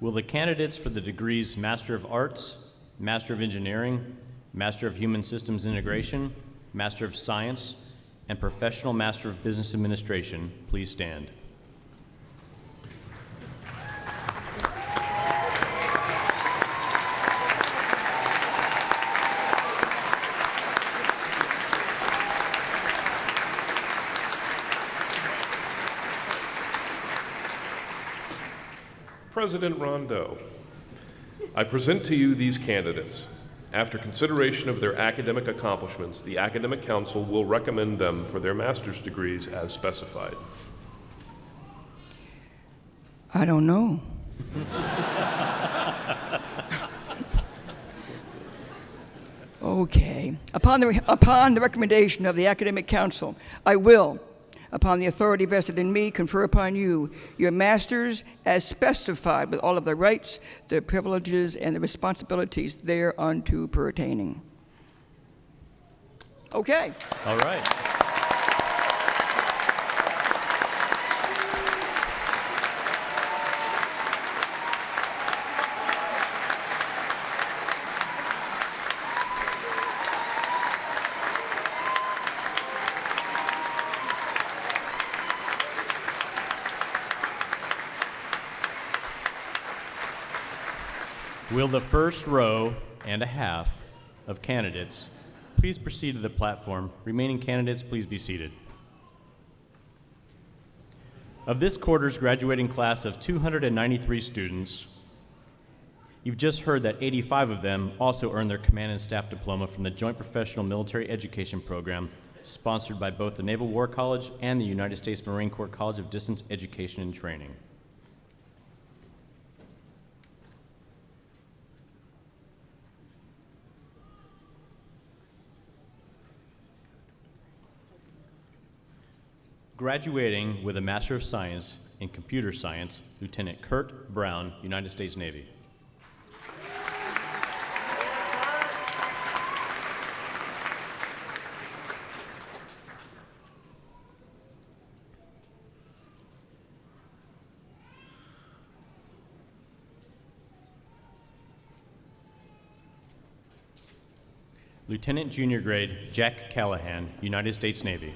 Will the candidates for the degrees Master of Arts, Master of Engineering, Master of Human Systems Integration, Master of Science, and Professional Master of Business Administration please stand? President Rondeau, I present to you these candidates. After consideration of their academic accomplishments, the Academic Council will recommend them for their master's degrees as specified. I don't know. Okay. Upon the recommendation of the Academic Council, I will, upon the authority vested in me, confer upon you your masters as specified, with all of the rights, the privileges, and the responsibilities thereunto pertaining. Okay. All right. Will the first row and a half of candidates please proceed to the platform? Remaining candidates, please be seated. Of this quarter's graduating class of 293 students, you've just heard that 85 of them also earned their Command and Staff Diploma from the Joint Professional Military Education Program, sponsored by both the Naval War College and the United States Marine Corps College of Distance Education and Training. Graduating with a Master of Science in Computer Science, Lieutenant Kurt Brown, United States Navy. Lieutenant Junior Grade Jack Callahan, United States Navy.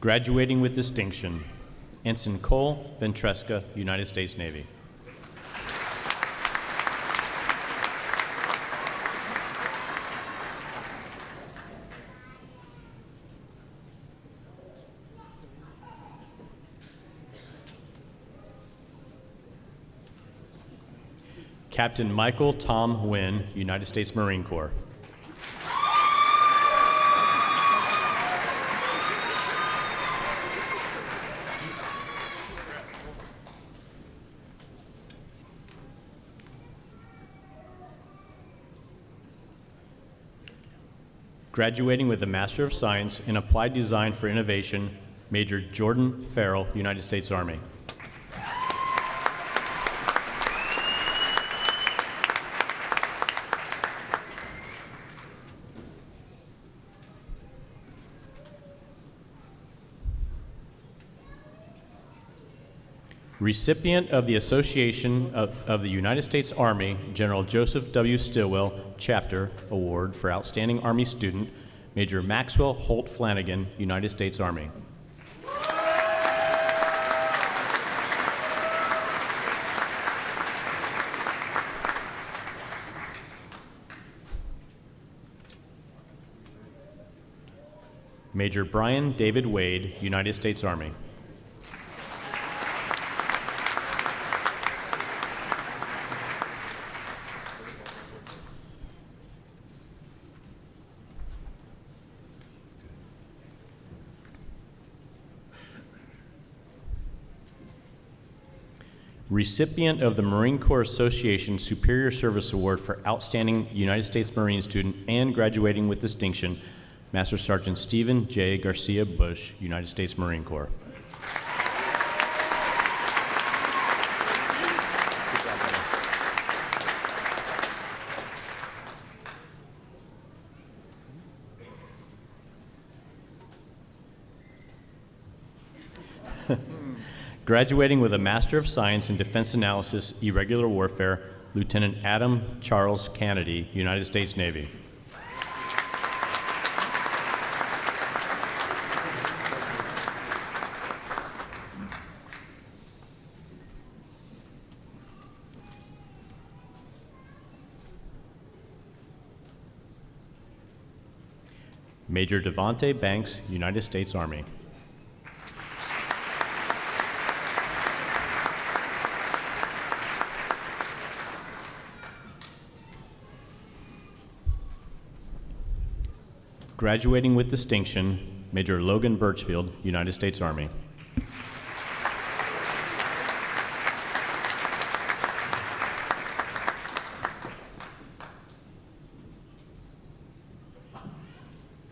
Graduating with distinction, Ensign Cole Ventresca, United States Navy. Captain Michael Tom Wynn, United States Marine Corps. Graduating with a Master of Science in Applied Design for Innovation, Major Jordan Farrell, United States Army. Recipient of the Association of the United States Army, General Joseph W. Stilwell Chapter Award for Outstanding Army Student, Major Maxwell Holt Flanagan, United States Army. Major Brian David Wade, United States Army. Recipient of the Marine Corps Association Superior Service Award for Outstanding United States Marine Student and graduating with distinction, Master Sergeant Stephen J. Garcia Bush, United States Marine Corps. Graduating with a Master of Science in Defense Analysis, Irregular Warfare, Lieutenant Adam Charles Kennedy, United States Navy. Major Devontae Banks, United States Army. Graduating with distinction, Major Logan Birchfield, United States Army.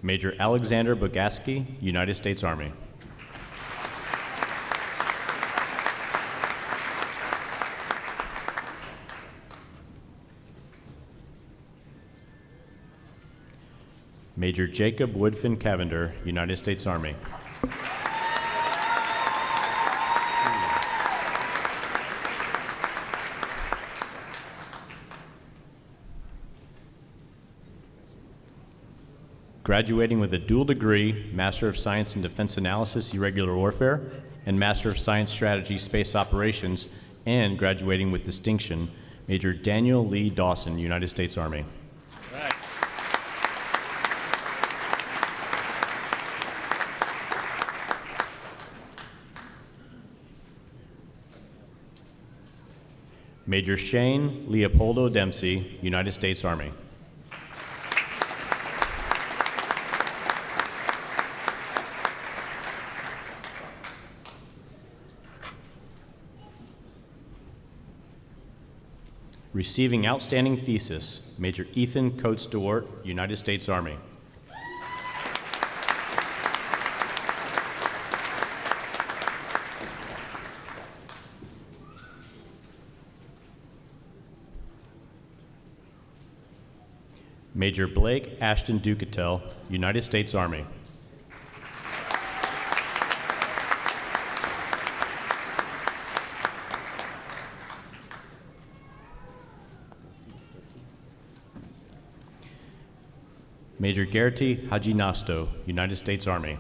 Major Alexander Bogaski, United States Army. Major Jacob Woodfin Cavender, United States Army. Graduating with a dual degree, Master of Science in Defense Analysis, Irregular Warfare, and Master of Science Strategy, Space Operations, and graduating with distinction, Major Daniel Lee Dawson, United States Army. Major Shane Leopoldo Dempsey, United States Army. Receiving Outstanding Thesis, Major Ethan Coates DeWart, United States Army. Major Blake Ashton Ducatel, United States Army. Major Gertie Hajinasto, United States Army.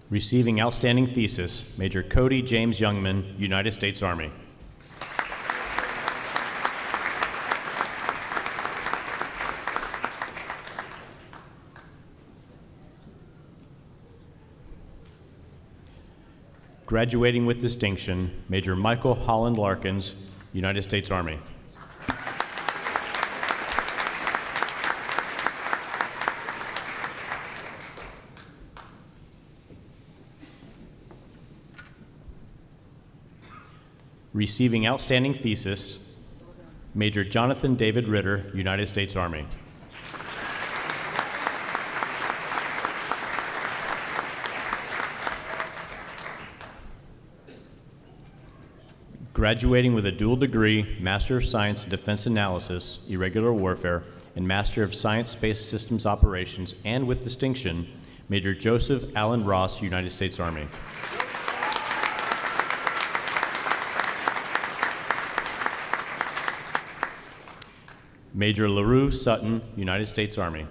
Receiving Outstanding Thesis, Major Cody James Youngman, United States Army. Graduating with distinction, Major Michael Holland Larkins, United States Army. Receiving Outstanding Thesis, Major Jonathan David Ritter, United States Army. Graduating with a dual degree, Master of Science in Defense Analysis, Irregular Warfare, and Master of Science Space Systems Operations, and with distinction, Major Joseph Allen Ross, United States Army. Major LaRue Sutton, United States Army.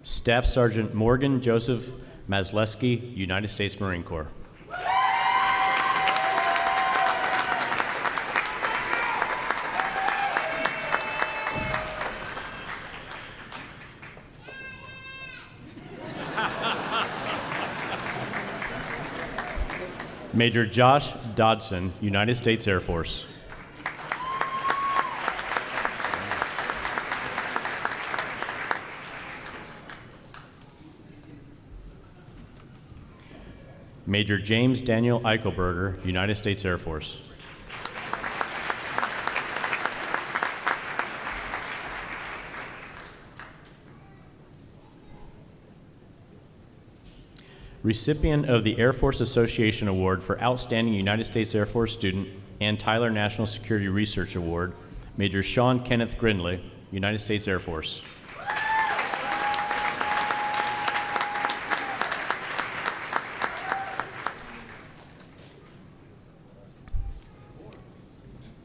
Staff Sergeant Morgan Joseph Masleski, United States Marine Corps. Major Josh Dodson, United States Air Force. Major James Daniel Eichelberger, United States Air Force. recipient of the Air Force Association Award for Outstanding United States Air Force Student and Tyler National Security Research Award, Major Sean Kenneth Grindley, United States Air Force.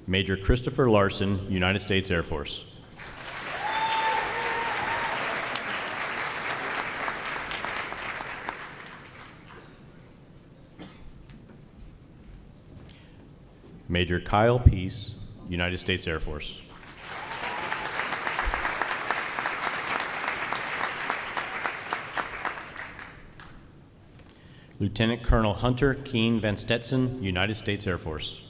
Major Christopher Larson, United States Air Force. Major Kyle Peace, United States Air Force. Lieutenant Colonel Hunter Keene Van Stetson, United States Air Force.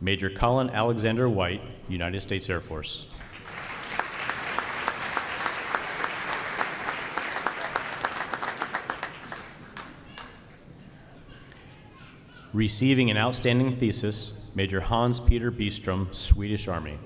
Major Colin Alexander White, United States Air Force. Receiving an outstanding thesis, Major Hans Peter Bistrom, Swedish Army.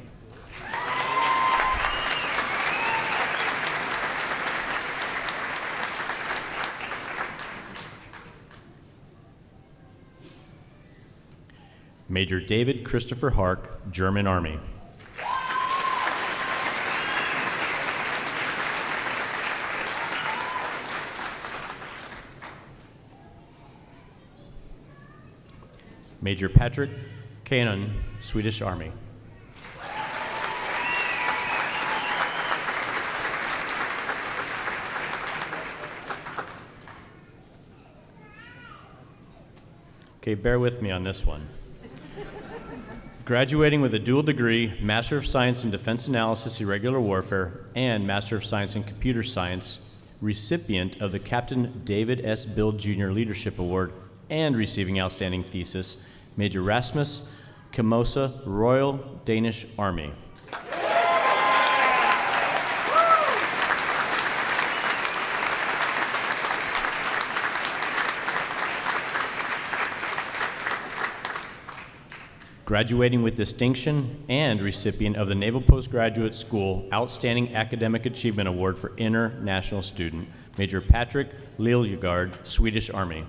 Major David Christopher Hark, German Army. Major Patrick Kanon, Swedish Army. Okay, bear with me on this one. Graduating with a dual degree, Master of Science in Defense Analysis, Irregular Warfare, and Master of Science in Computer Science, recipient of the Captain David S. Bill Jr. Leadership Award, and receiving outstanding thesis, Major Rasmus Kamosa, Royal Danish Army. Graduating with distinction and recipient of the Naval Postgraduate School Outstanding Academic Achievement Award for International Student, Major Patrick Liljegard, Swedish Army.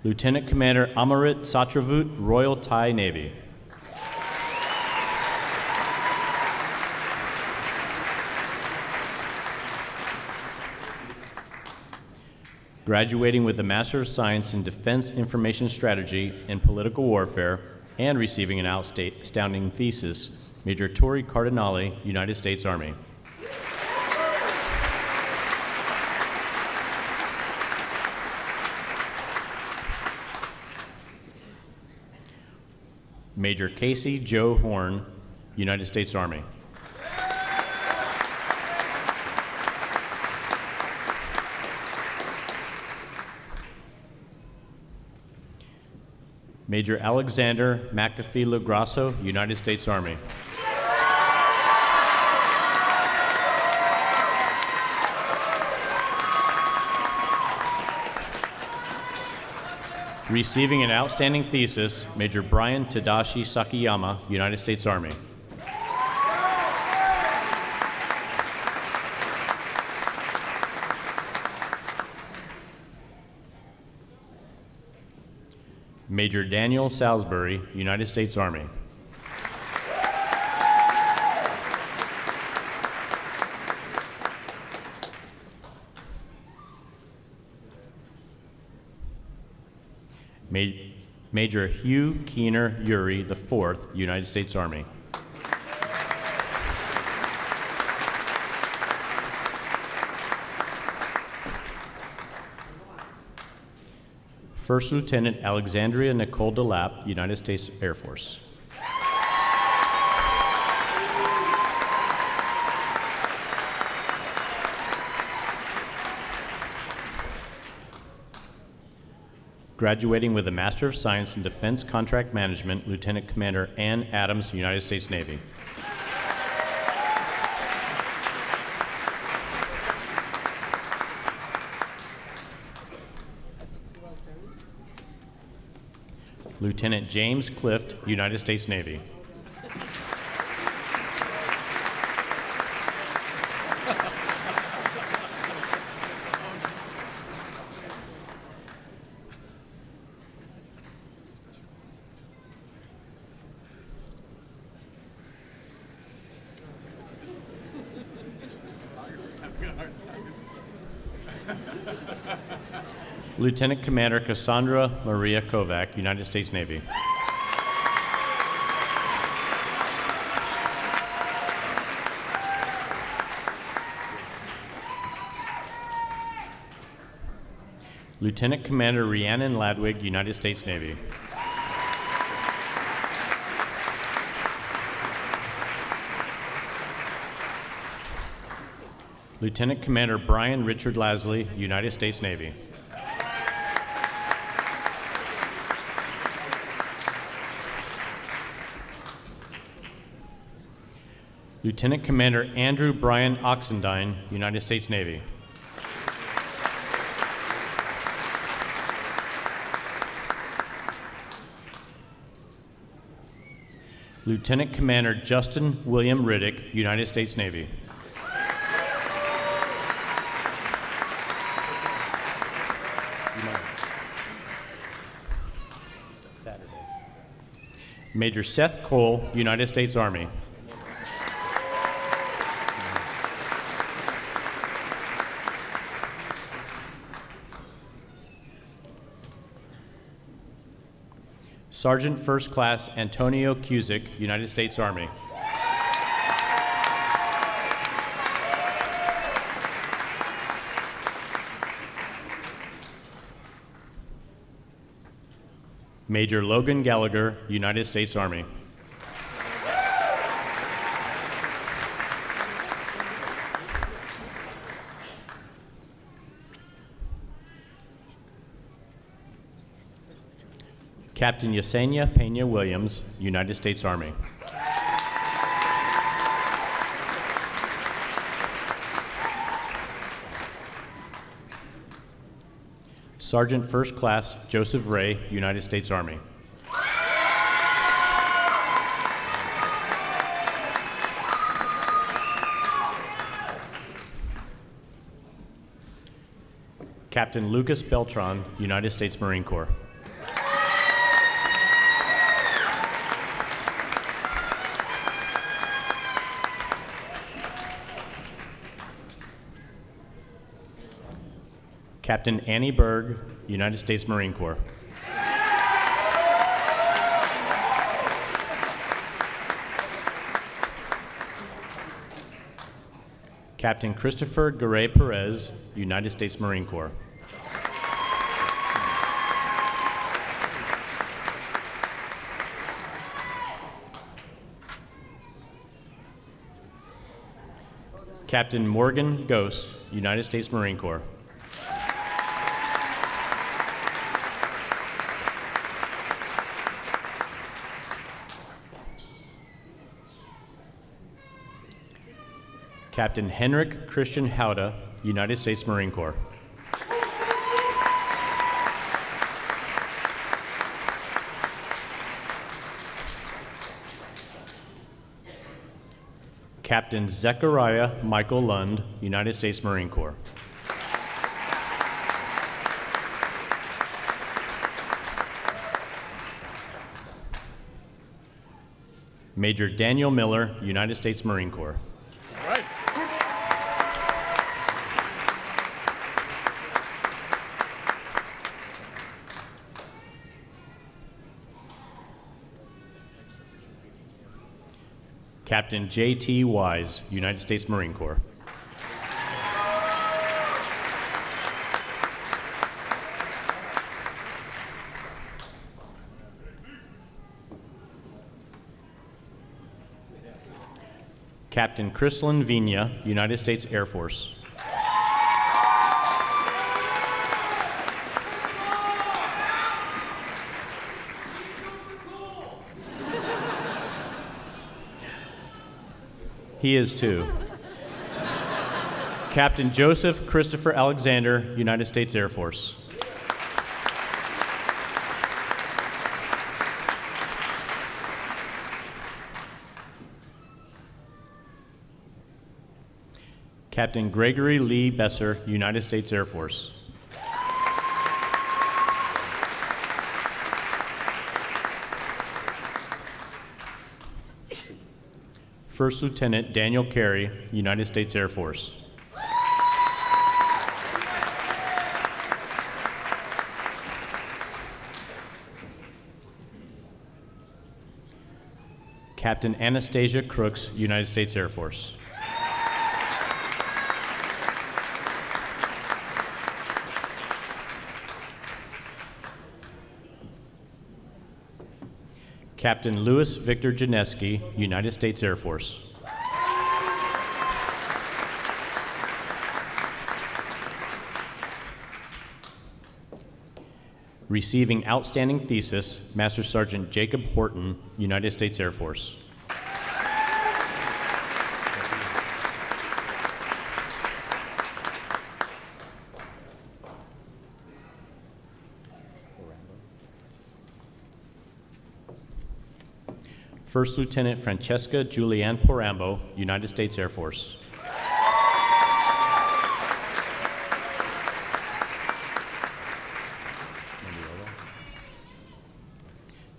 Lieutenant Commander Amarit Satravut, Royal Thai Navy. Graduating with a Master of Science in Defense Information Strategy and Political Warfare, and receiving an outstanding thesis, Major Tori Cardinale, United States Army. Major Casey Joe Horn, United States Army. Major Alexander McAfee Lagrasso, United States Army. Receiving an outstanding thesis, Major Brian Tadashi Sakiyama, United States Army. Major Daniel Salisbury, United States Army. Major Hugh Keener Urey, the 4th, United States Army. First Lieutenant Alexandria Nicole DeLapp, United States Air Force. Graduating with a Master of Science in Defense Contract Management, Lieutenant Commander Ann Adams, United States Navy. Lieutenant James Clift, United States Navy. Lieutenant Commander Cassandra Maria Kovac, United States Navy. Lieutenant Commander Rhiannon Ladwig, United States Navy. Lieutenant Commander Brian Richard Lasley, United States Navy. Lieutenant Commander Andrew Brian Oxendine, United States Navy. Lieutenant Commander Justin William Riddick, United States Navy. Major Seth Cole, United States Army. Sergeant First Class Antonio Cusick, United States Army. Major Logan Gallagher, United States Army. Captain Yesenia Pena Williams, United States Army. Sergeant First Class Joseph Ray, United States Army. Captain Lucas Beltran, United States Marine Corps. Captain Annie Berg, United States Marine Corps. Captain Christopher Garay Perez, United States Marine Corps. Captain Morgan Gose, United States Marine Corps. Captain Henrik Christian Hauda, United States Marine Corps. Captain Zechariah Michael Lund, United States Marine Corps. Major Daniel Miller, United States Marine Corps. Captain J.T. Wise, United States Marine Corps. Captain Chrislyn Vina, United States Air Force. He is too. Captain Joseph Christopher Alexander, United States Air Force. Captain Gregory Lee Besser, United States Air Force. First Lieutenant Daniel Carey, United States Air Force. Captain Anastasia Crooks, United States Air Force. Captain Louis Victor Janeski, United States Air Force. Receiving Outstanding Thesis, Master Sergeant Jacob Horton, United States Air Force. First Lieutenant Francesca Julianne Porambo, United States Air Force.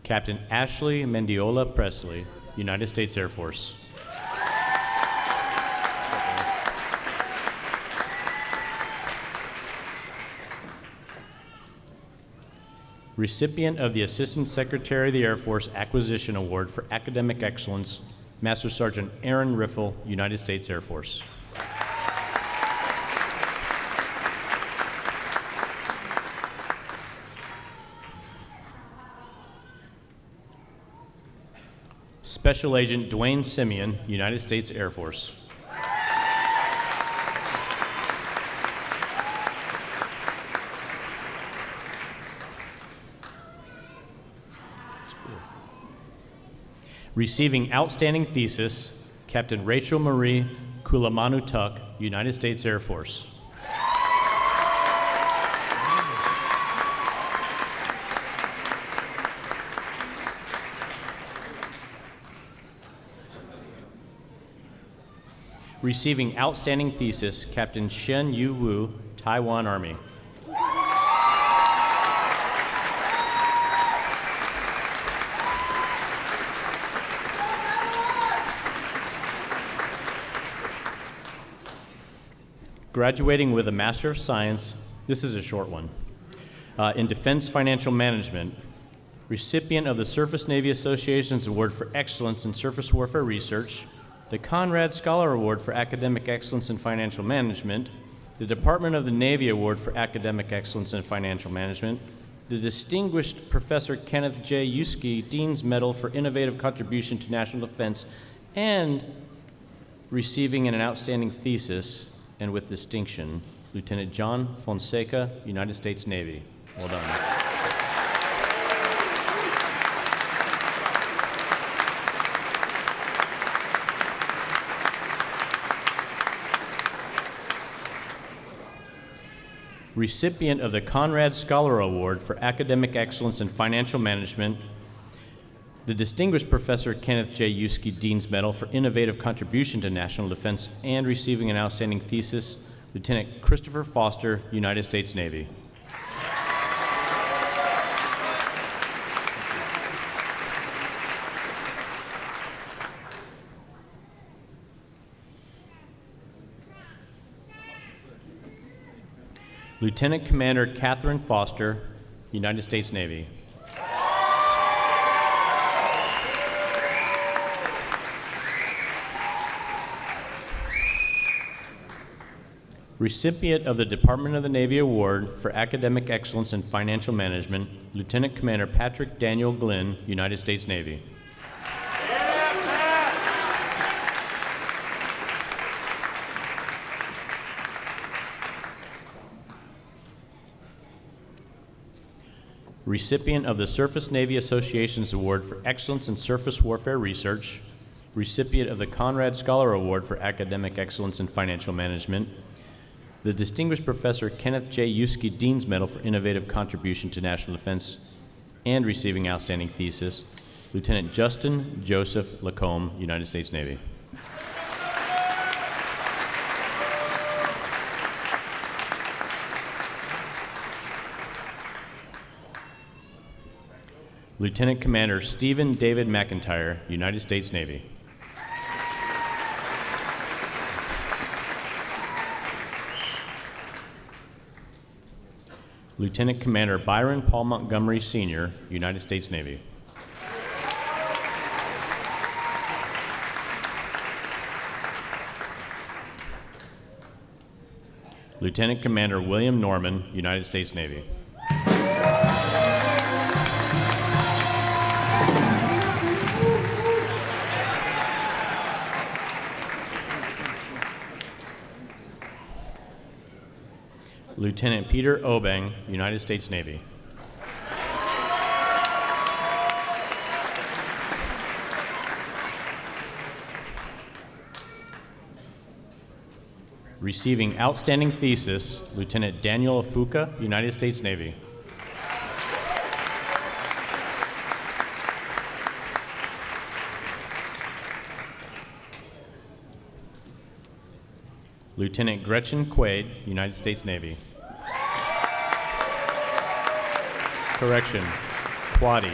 Captain Ashley Mendiola Presley, United States Air Force. Recipient of the Assistant Secretary of the Air Force Acquisition Award for Academic Excellence, Master Sergeant Aaron Riffle, United States Air Force. Special Agent Dwayne Simeon, United States Air Force. Receiving Outstanding Thesis, Captain Rachel Marie Kulamanu Tuck, United States Air Force. Receiving Outstanding Thesis, Captain Shen Yu Wu, Taiwan Army. Graduating with a Master of Science, this is a short one, in Defense Financial Management. Recipient of the Surface Navy Association's Award for Excellence in Surface Warfare Research, the Conrad Scholar Award for Academic Excellence in Financial Management, the Department of the Navy Award for Academic Excellence in Financial Management, the Distinguished Professor Kenneth J. Yuski Dean's Medal for Innovative Contribution to National Defense, and receiving an outstanding thesis, and with distinction, Lieutenant John Fonseca, United States Navy. Well done. Recipient of the Conrad Scholar Award for Academic Excellence in Financial Management, the Distinguished Professor Kenneth J. Yuski Dean's Medal for Innovative Contribution to National Defense, and receiving an outstanding thesis, Lieutenant Christopher Foster, United States Navy. Lieutenant Commander Catherine Foster, United States Navy. Recipient of the Department of the Navy Award for Academic Excellence in Financial Management, Lieutenant Commander Patrick Daniel Glynn, United States Navy. Recipient of the Surface Navy Association's Award for Excellence in Surface Warfare Research, recipient of the Conrad Scholar Award for Academic Excellence in Financial Management, the Distinguished Professor Kenneth J. Yuski Dean's Medal for Innovative Contribution to National Defense, and receiving outstanding thesis, Lieutenant Justin Joseph Lacombe, United States Navy. Lieutenant Commander Stephen David McIntyre, United States Navy. Lieutenant Commander Byron Paul Montgomery, Sr., United States Navy. Lieutenant Commander William Norman, United States Navy. Lieutenant Peter Obeng, United States Navy. Receiving Outstanding Thesis, Lieutenant Daniel Afuka, United States Navy. Lieutenant Gretchen Quaid, United States Navy. Correction, Quaddy.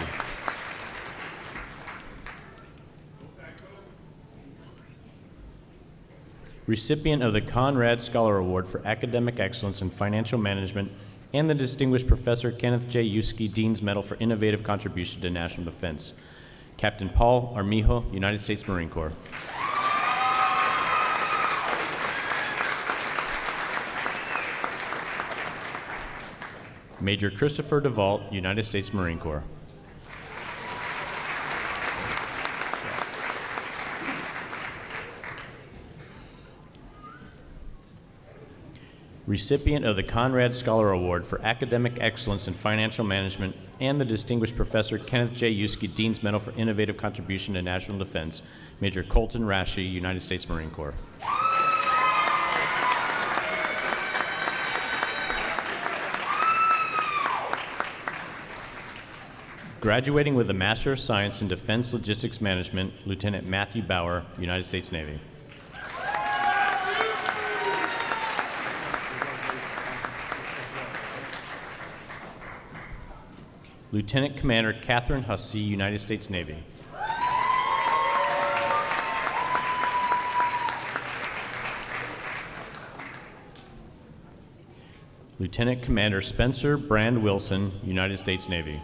Recipient of the Conrad Scholar Award for Academic Excellence in Financial Management and the Distinguished Professor Kenneth J. Yuski Dean's Medal for Innovative Contribution to National Defense, Captain Paul Armijo, United States Marine Corps. Major Christopher DeVault, United States Marine Corps. Recipient of the Conrad Scholar Award for Academic Excellence in Financial Management and the Distinguished Professor Kenneth J. Yuski Dean's Medal for Innovative Contribution to National Defense, Major Colton Rashi, United States Marine Corps. Graduating with a Master of Science in Defense Logistics Management, Lieutenant Matthew Bauer, United States Navy. Lieutenant Commander Catherine Hussey, United States Navy. Lieutenant Commander Spencer Brand Wilson, United States Navy.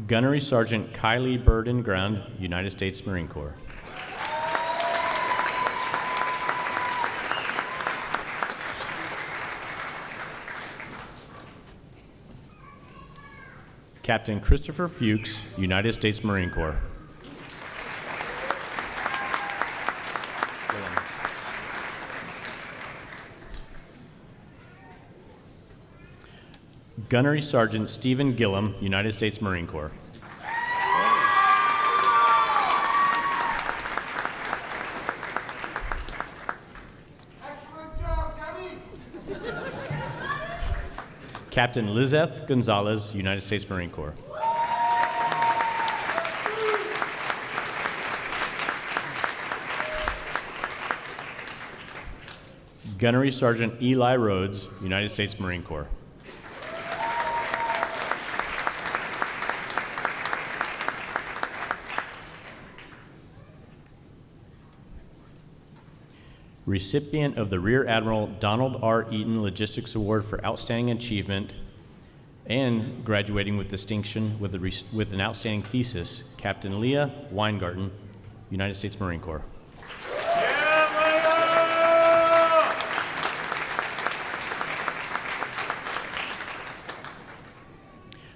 Gunnery Sergeant Kylie Burden Ground, United States Marine Corps. Captain Christopher Fuchs, United States Marine Corps. Gunnery Sergeant Stephen Gillum, United States Marine Corps. Excellent job, Gabby. Captain Lizeth Gonzalez, United States Marine Corps. Gunnery Sergeant Eli Rhodes, United States Marine Corps. Recipient of the Rear Admiral Donald R. Eaton Logistics Award for Outstanding Achievement and graduating with distinction with an outstanding thesis, Captain Leah Weingarten, United States Marine Corps.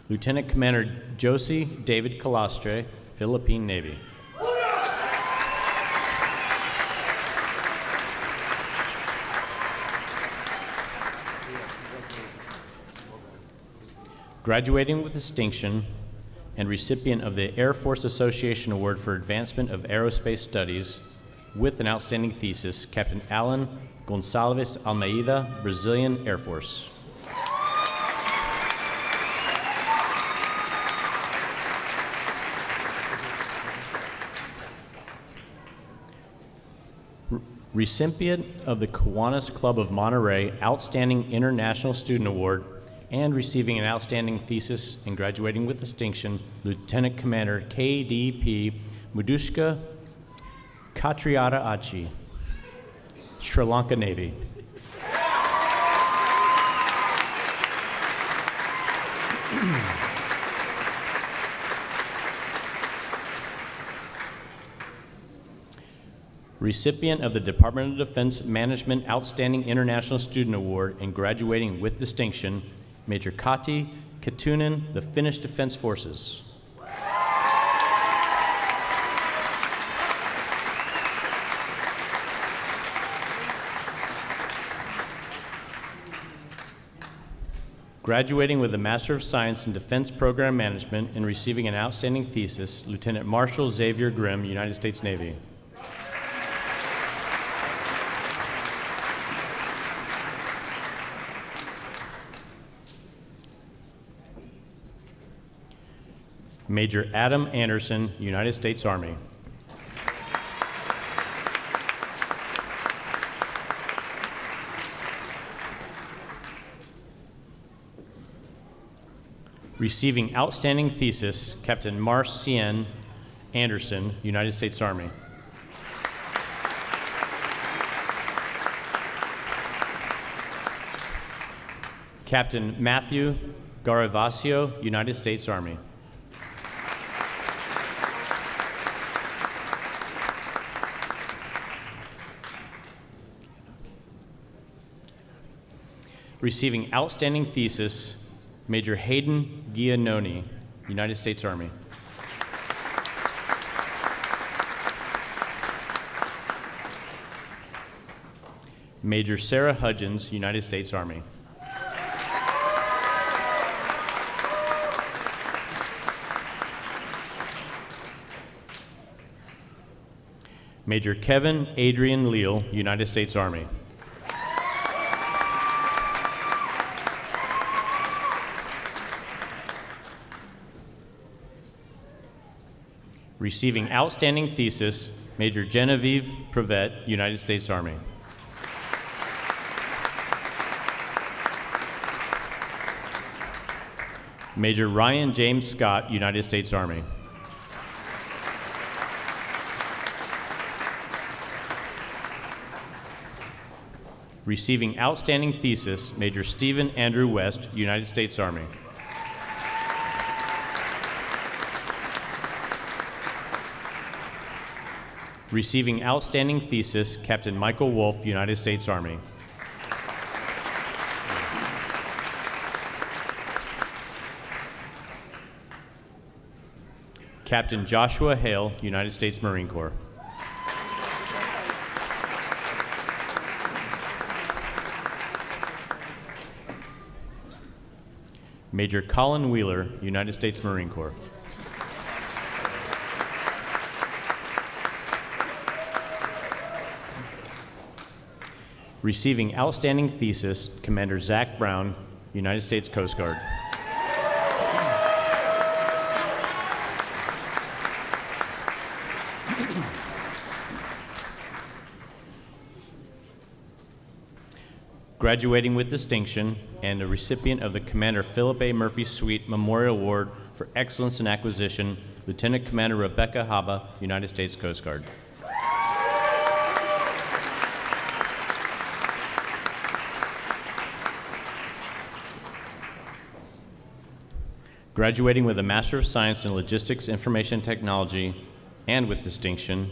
Lieutenant Commander Josie David Calastre, Philippine Navy. Graduating with distinction and recipient of the Air Force Association Award for Advancement of Aerospace Studies with an outstanding thesis, Captain Alan Gonçalves Almeida, Brazilian Air Force. recipient of the Kiwanis Club of Monterey Outstanding International Student Award, and receiving an outstanding thesis and graduating with distinction, Lieutenant Commander KDP Mudushka Katriata Achi, Sri Lanka Navy. Recipient of the Department of Defense Management Outstanding International Student Award and graduating with distinction, Major Kati Katunen, the Finnish Defense Forces. Graduating with a Master of Science in Defense Program Management and receiving an outstanding thesis, Lieutenant Marshal Xavier Grimm, United States Navy. Major Adam Anderson, United States Army. Receiving outstanding thesis, Captain Marcien Anderson, United States Army. Captain Matthew Garavasio, United States Army. Receiving outstanding thesis, Major Hayden Giannoni, United States Army. Major Sarah Hudgens, United States Army. Major Kevin Adrian Leal, United States Army. Receiving outstanding thesis, Major Genevieve Prevet, United States Army. Major Ryan James Scott, United States Army. Receiving outstanding thesis, Major Stephen Andrew West, United States Army. Receiving outstanding thesis, Captain Michael Wolf, United States Army. Captain Joshua Hale, United States Marine Corps. Major Colin Wheeler, United States Marine Corps. Receiving outstanding thesis, Commander Zach Brown, United States Coast Guard. Graduating with distinction and a recipient of the Commander Philip A. Murphy Sweet Memorial Award for Excellence in Acquisition, Lieutenant Commander Rebecca Haba, United States Coast Guard. Graduating with a Master of Science in Logistics Information Technology and with distinction,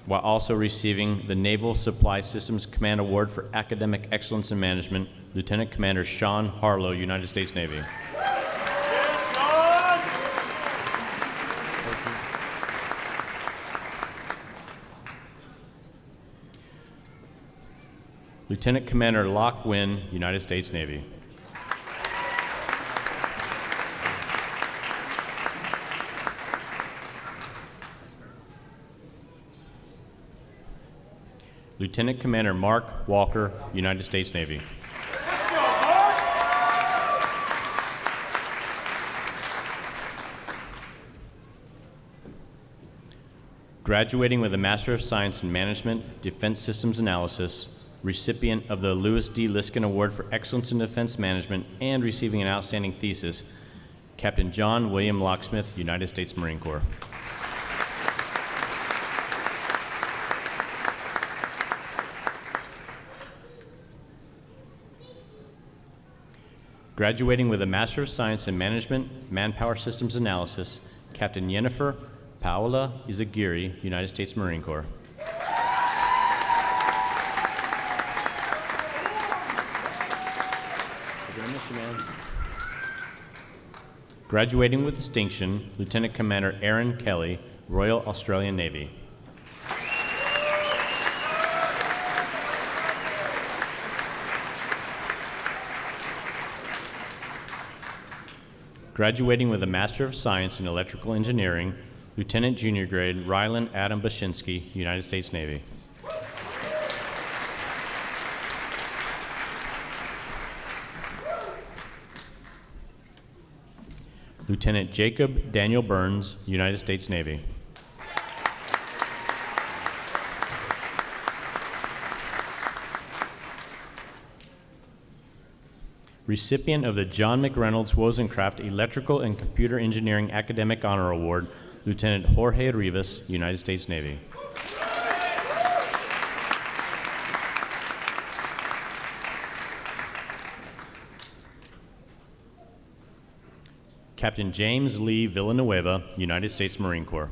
while also receiving the Naval Supply Systems Command Award for Academic Excellence in Management, Lieutenant Commander Sean Harlow, United States Navy. Lieutenant Commander Locke Wynn, United States Navy. Lieutenant Commander Mark Walker, United States Navy. Graduating with a Master of Science in Management, Defense Systems Analysis, recipient of the Louis D. Liskin Award for Excellence in Defense Management, and receiving an outstanding thesis, Captain John William Locksmith, United States Marine Corps. Graduating with a Master of Science in Management, Manpower Systems Analysis, Captain Yennefer Paola Izagiri, United States Marine Corps. Graduating with distinction, Lieutenant Commander Aaron Kelly, Royal Australian Navy. Graduating with a Master of Science in Electrical Engineering, Lieutenant Junior Grade Rylan Adam Bashinsky, United States Navy. Lieutenant Jacob Daniel Burns, United States Navy. Recipient of the John McReynolds Wozencraft Electrical and Computer Engineering Academic Honor Award, Lieutenant Jorge Rivas, United States Navy. Captain James Lee Villanueva, United States Marine Corps.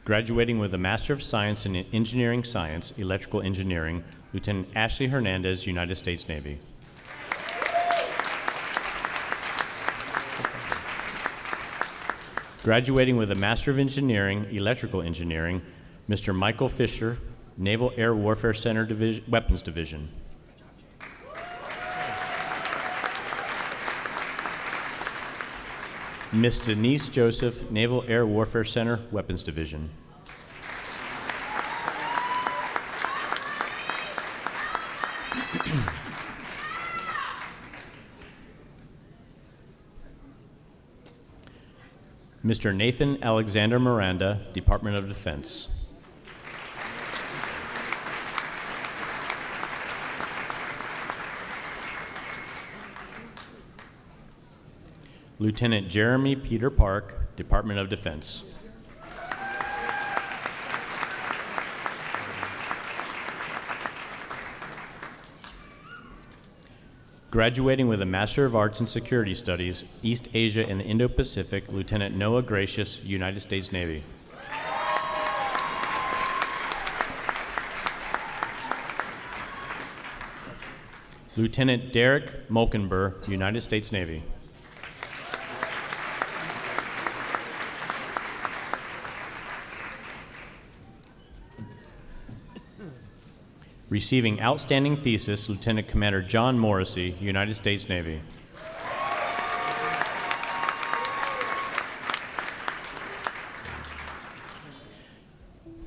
Graduating with a Master of Science in Engineering Science, Electrical Engineering, Lieutenant Ashley Hernandez, United States Navy. Graduating with a Master of Engineering, Electrical Engineering, Mr. Michael Fisher, Naval Air Warfare Center Weapons Division. Miss Denise Joseph, Naval Air Warfare Center Weapons Division. Mr. Nathan Alexander Miranda, Department of Defense. Lieutenant Jeremy Peter Park, Department of Defense. Graduating with a Master of Arts in Security Studies, East Asia and the Indo-Pacific, Lieutenant Noah Gracious, United States Navy. Lieutenant Derek Molkenberg, United States Navy. Receiving outstanding thesis, Lieutenant Commander John Morrissey, United States Navy.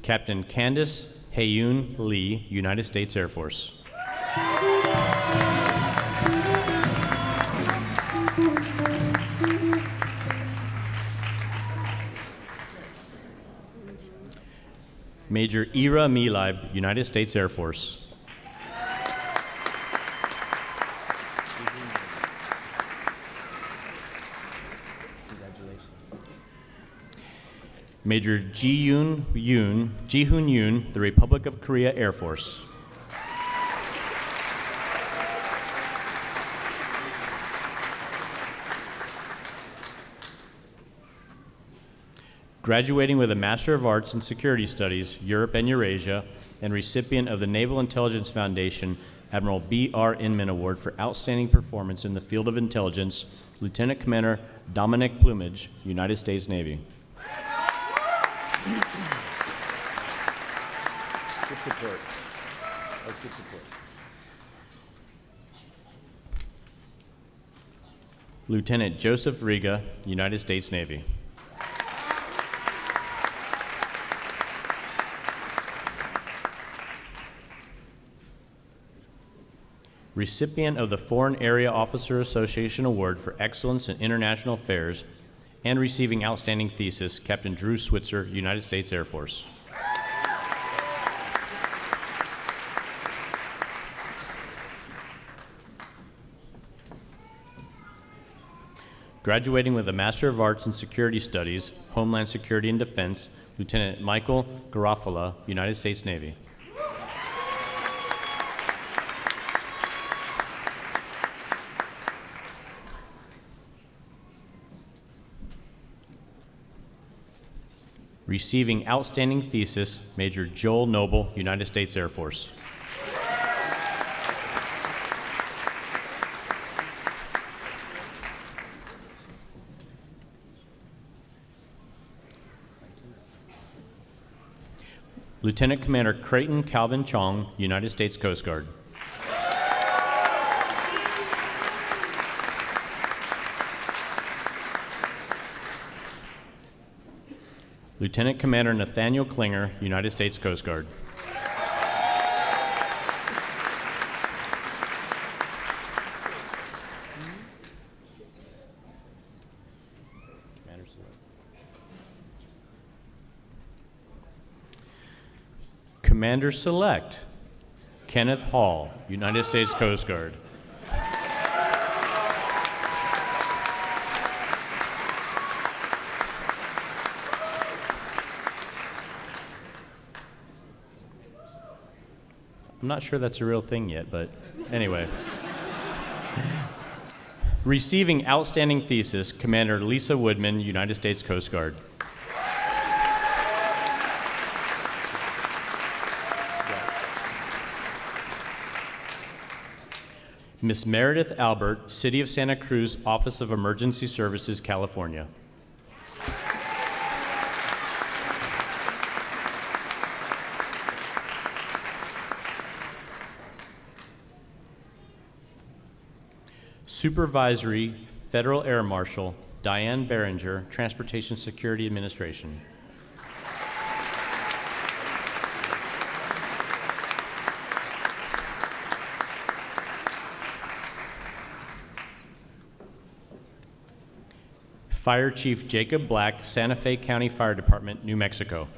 Captain Candace Hayoon Lee, United States Air Force. Major Ira Milib, United States Air Force. Major Ji-hoon Yoon, the Republic of Korea Air Force. Graduating with a Master of Arts in Security Studies, Europe and Eurasia, and recipient of the Naval Intelligence Foundation Admiral B.R. Inman Award for Outstanding Performance in the Field of Intelligence, Lieutenant Commander Dominic Plumage, United States Navy. Good support. That was good support. Lieutenant Joseph Riga, United States Navy. recipient of the Foreign Area Officer Association Award for Excellence in International Affairs, and receiving outstanding thesis, Captain Drew Switzer, United States Air Force. Graduating with a Master of Arts in Security Studies, Homeland Security and Defense, Lieutenant Michael Garofalo, United States Navy. Receiving outstanding thesis, Major Joel Noble, United States Air Force. Lieutenant Commander Creighton Calvin Chong, United States Coast Guard. Lieutenant Commander Nathaniel Klinger, United States Coast Guard. Commander Select, Kenneth Hall, United States Coast Guard. I'm not sure that's a real thing yet, but anyway. Receiving outstanding thesis, Commander Lisa Woodman, United States Coast Guard. Miss Meredith Albert, City of Santa Cruz, Office of Emergency Services, California. Supervisory Federal Air Marshal Diane Behringer, Transportation Security Administration. Fire Chief Jacob Black, Santa Fe County Fire Department, New Mexico.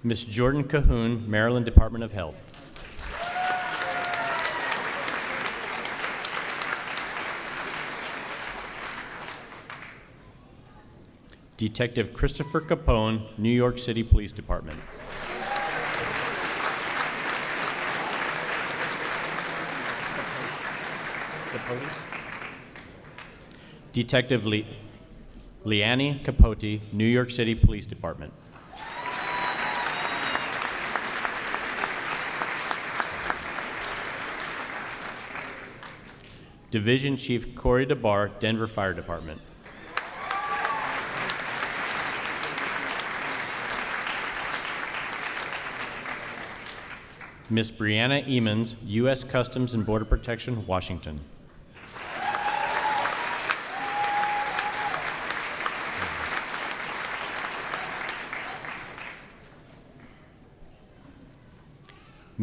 Ms. Jordan Cahoon, Maryland Department of Health. Detective Christopher Capone, New York City Police Department. Detective Leanne Capote, New York City Police Department. Division Chief Corey DeBar, Denver Fire Department. Miss Brianna Emons, U.S. Customs and Border Protection, Washington.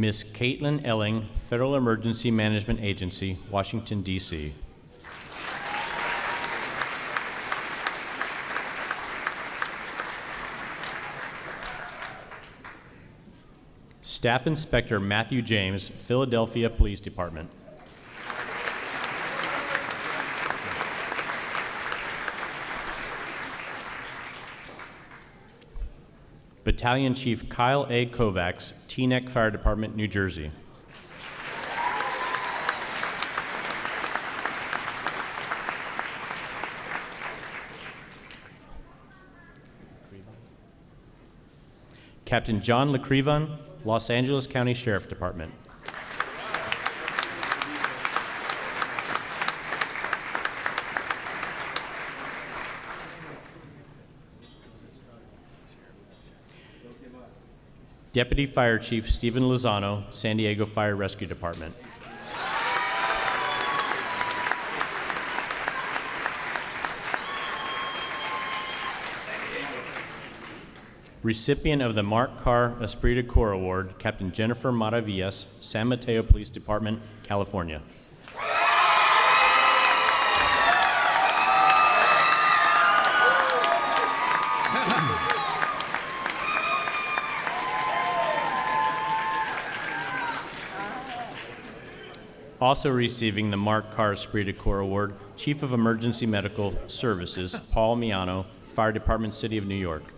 Miss Caitlin Elling, Federal Emergency Management Agency, Washington, D.C. Staff Inspector Matthew James, Philadelphia Police Department. Battalion Chief Kyle A. Kovacs, Teaneck Fire Department, New Jersey. Captain John LeCrevan, Los Angeles County Sheriff Department. Deputy Fire Chief Stephen Lozano, San Diego Fire Rescue Department. Recipient of the Mark Carr Esprit de Corps Award, Captain Jennifer Maravillas, San Mateo Police Department, California. Also receiving the Mark Carr Esprit de Corps Award, Chief of Emergency Medical Services, Paul Miano, Fire Department, City of New York.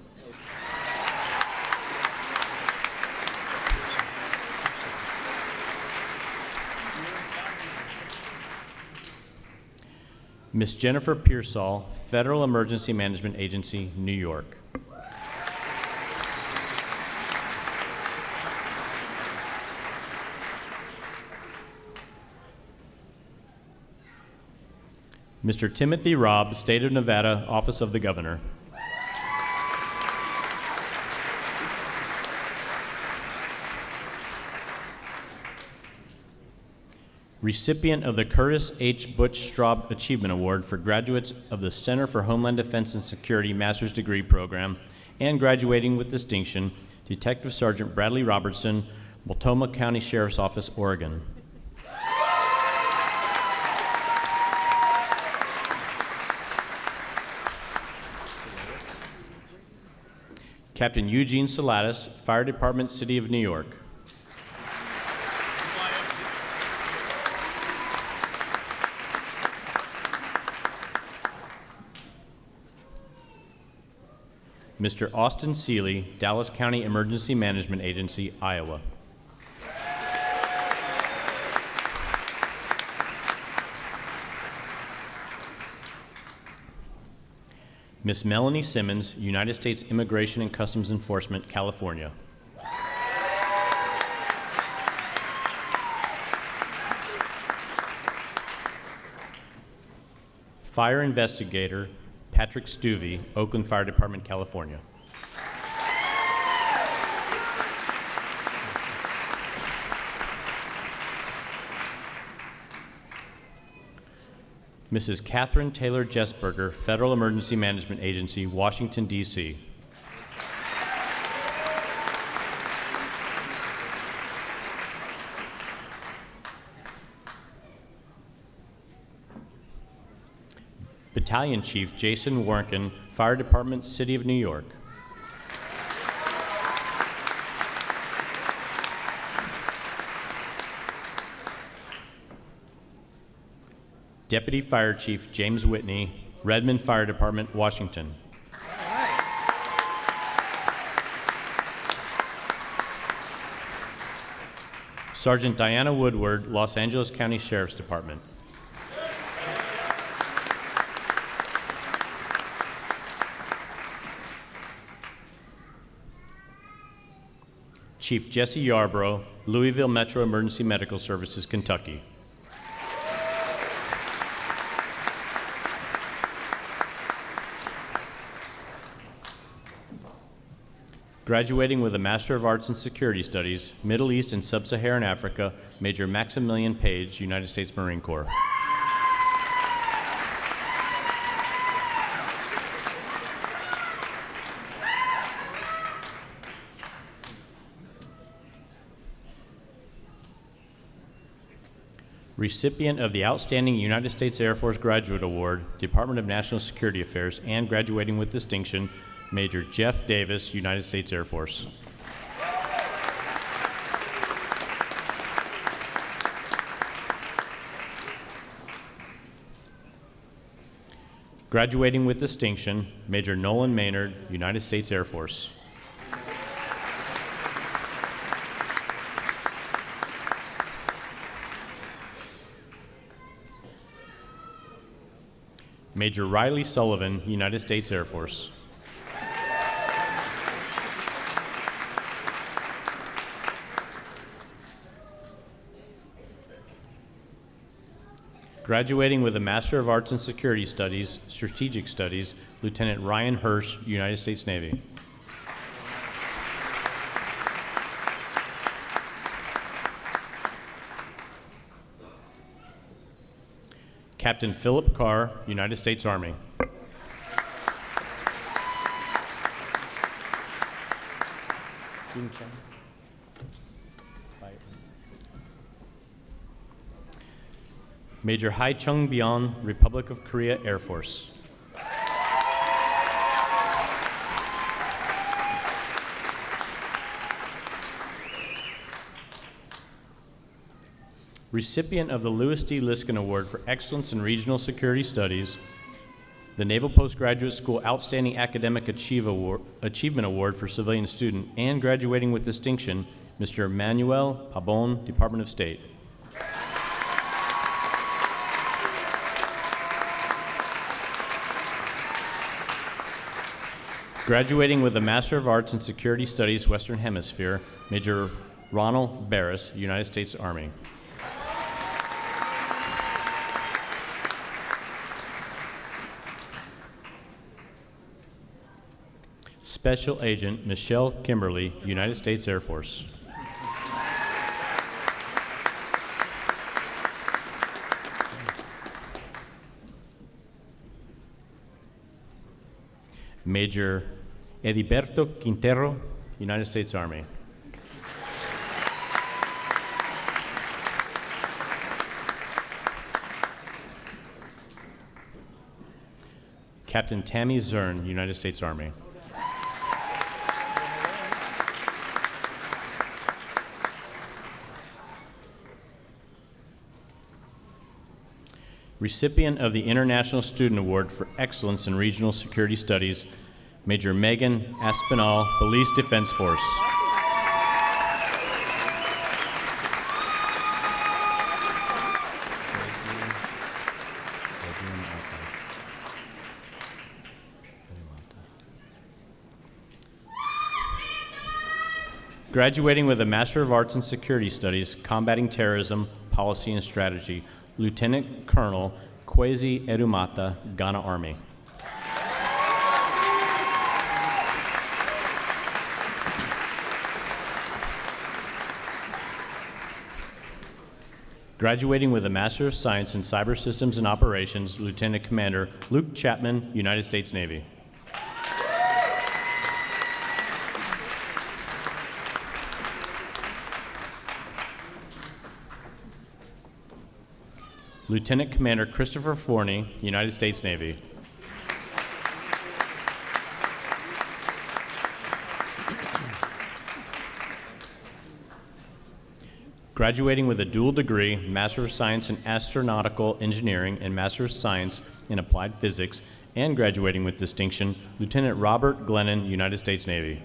Ms. Jennifer Pearsall, Federal Emergency Management Agency, New York. Mr. Timothy Robb, State of Nevada, Office of the Governor. Recipient of the Curtis H. Butch Straub Achievement Award for graduates of the Center for Homeland Defense and Security Master's Degree Program, and graduating with distinction, Detective Sergeant Bradley Robertson, Multnomah County Sheriff's Office, Oregon. Captain Eugene Salatis, Fire Department, City of New York. Mr. Austin Seeley, Dallas County Emergency Management Agency, Iowa. Miss Melanie Simmons, United States Immigration and Customs Enforcement, California. Fire Investigator, Patrick Stuvey, Oakland Fire Department, California. Mrs. Catherine Taylor Jesberger, Federal Emergency Management Agency, Washington, D.C. Battalion Chief Jason Warnken, Fire Department, City of New York. Deputy Fire Chief James Whitney, Redmond Fire Department, Washington. Sergeant Diana Woodward, Los Angeles County Sheriff's Department. Chief Jesse Yarbrough, Louisville Metro Emergency Medical Services, Kentucky. Graduating with a Master of Arts in Security Studies, Middle East and Sub-Saharan Africa, Major Maximilian Page, United States Marine Corps. Recipient of the Outstanding United States Air Force Graduate Award, Department of National Security Affairs, and graduating with distinction, Major Jeff Davis, United States Air Force. Graduating with distinction, Major Nolan Maynard, United States Air Force. Major Riley Sullivan, United States Air Force. Graduating with a Master of Arts in Security Studies, Strategic Studies, Lieutenant Ryan Hirsch, United States Navy. Captain Philip Carr, United States Army. Major Hai Chung Byeon, Republic of Korea Air Force. Recipient of the Louis D. Liskin Award for Excellence in Regional Security Studies, the Naval Postgraduate School Outstanding Academic Achievement Award for Civilian Student, and graduating with distinction, Mr. Manuel Pabon, Department of State. Graduating with a Master of Arts in Security Studies, Western Hemisphere, Major Ronald Barris, United States Army. Special Agent Michelle Kimberly, United States Air Force. Major Ediberto Quintero, United States Army. Captain Tammy Zern, United States Army. Recipient of the International Student Award for Excellence in Regional Security Studies, Major Megan Aspinall, Police Defense Force. Graduating with a Master of Arts in Security Studies, Combating Terrorism, Policy and Strategy, Lieutenant Colonel Kwesi Edumata, Ghana Army. Graduating with a Master of Science in Cyber Systems and Operations, Lieutenant Commander Luke Chapman, United States Navy. Lieutenant Commander Christopher Forney, United States Navy. Graduating with a dual degree, Master of Science in Astronautical Engineering and Master of Science in Applied Physics, and graduating with distinction, Lieutenant Robert Glennon, United States Navy.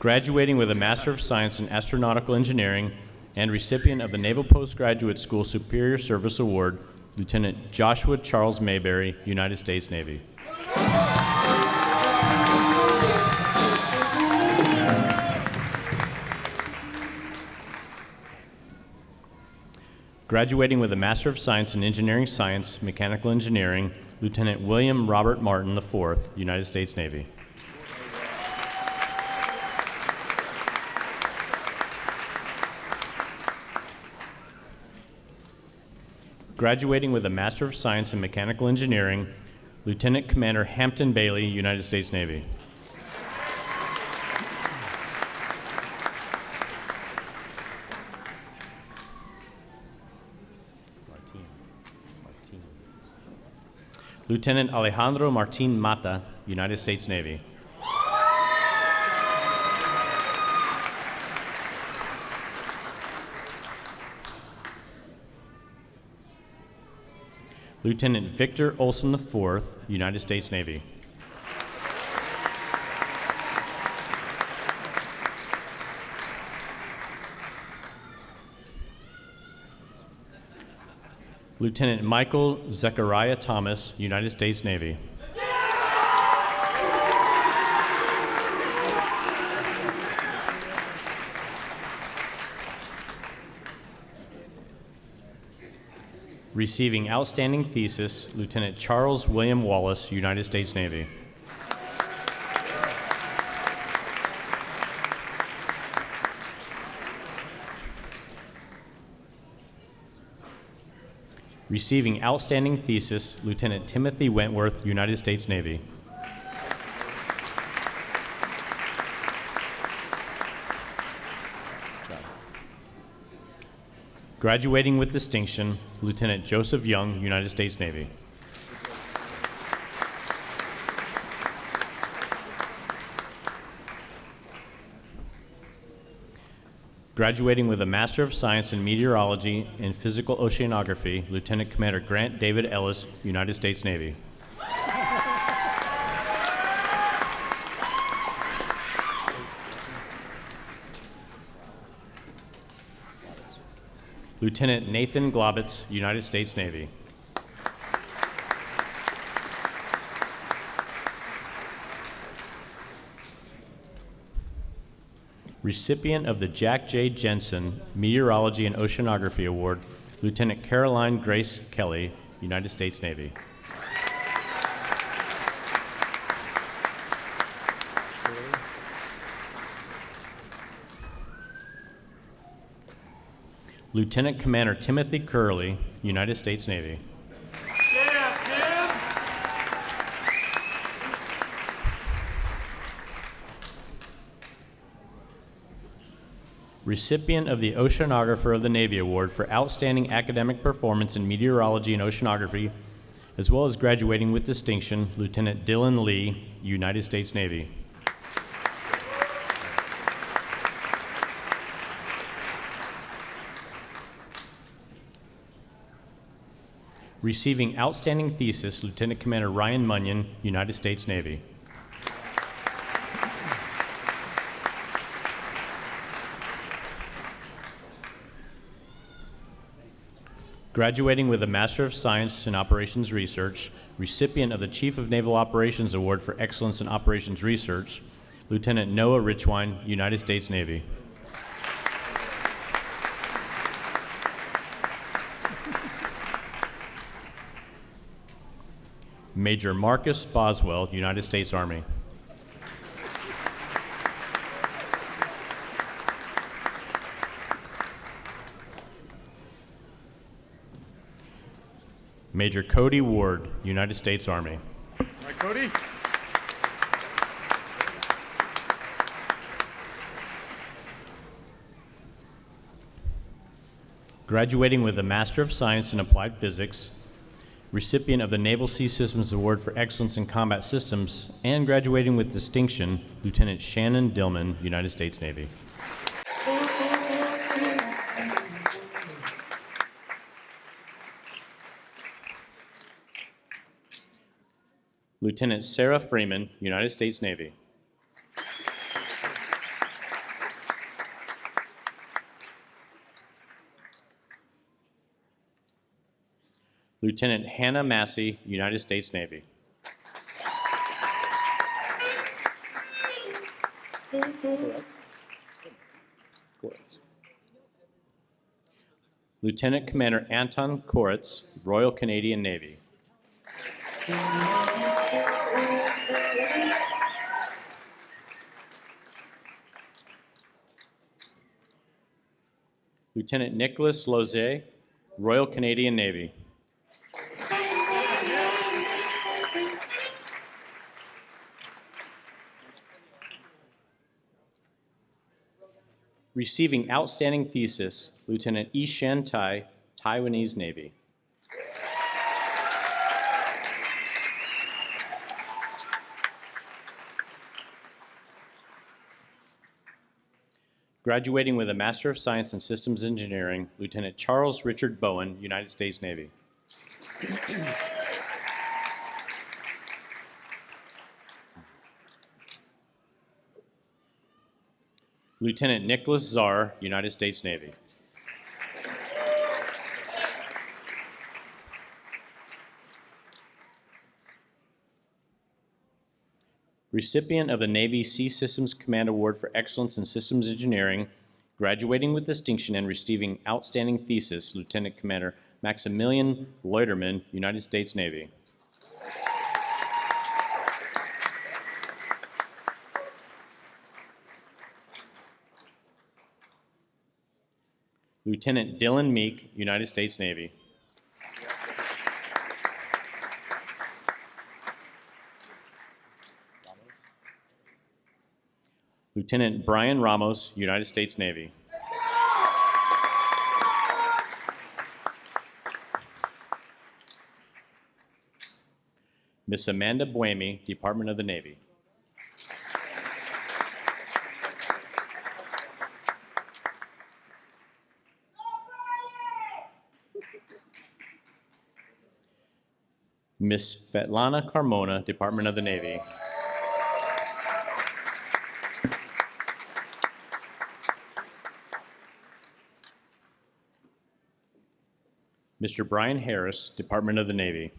Graduating with a Master of Science in Astronautical Engineering and recipient of the Naval Postgraduate School Superior Service Award, Lieutenant Joshua Charles Mayberry, United States Navy. Graduating with a Master of Science in Engineering Science, Mechanical Engineering, Lieutenant William Robert Martin IV, United States Navy. Graduating with a Master of Science in Mechanical Engineering, Lieutenant Commander Hampton Bailey, United States Navy. Lieutenant Alejandro Martin Mata, United States Navy. Lieutenant Victor Olson IV, United States Navy. Lieutenant Michael Zechariah Thomas, United States Navy. Receiving Outstanding Thesis, Lieutenant Charles William Wallace, United States Navy. Receiving outstanding thesis, Lieutenant Timothy Wentworth, United States Navy. Graduating with distinction, Lieutenant Joseph Young, United States Navy. Graduating with a Master of Science in Meteorology and Physical Oceanography, Lieutenant Commander Grant David Ellis, United States Navy. Lieutenant Nathan Globitz, United States Navy. Recipient of the Jack J. Jensen Meteorology and Oceanography Award, Lieutenant Caroline Grace Kelly, United States Navy. Lieutenant Commander Timothy Curley, United States Navy. Recipient of the Oceanographer of the Navy Award for Outstanding Academic Performance in Meteorology and Oceanography, as well as graduating with distinction, Lieutenant Dylan Lee, United States Navy. Receiving outstanding thesis, Lieutenant Commander Ryan Munyon, United States Navy. Graduating with a Master of Science in Operations Research, recipient of the Chief of Naval Operations Award for Excellence in Operations Research, Lieutenant Noah Richwine, United States Navy. Major Marcus Boswell, United States Army. Major Cody Ward, United States Army. All right, Cody. Graduating with a Master of Science in Applied Physics, recipient of the Naval Sea Systems Award for Excellence in Combat Systems, and graduating with distinction, Lieutenant Shannon Dillman, United States Navy. Lieutenant Sarah Freeman, United States Navy. Lieutenant Hannah Massey, United States Navy. Lieutenant Commander Anton Koretz, Royal Canadian Navy. Lieutenant Nicholas Lozé, Royal Canadian Navy. Receiving outstanding thesis, Lieutenant Ishan Tai, Taiwanese Navy. Graduating with a Master of Science in Systems Engineering, Lieutenant Charles Richard Bowen, United States Navy. Lieutenant Nicholas Czar, United States Navy. Recipient of the Navy Sea Systems Command Award for Excellence in Systems Engineering, graduating with distinction and receiving outstanding thesis, Lieutenant Commander Maximilian Leuterman, United States Navy. Lieutenant Dylan Meek, United States Navy. Lieutenant Brian Ramos, United States Navy. Miss Amanda Buemi, Department of the Navy. Miss Svetlana Carmona, Department of the Navy. Mr. Brian Harris, Department of the Navy.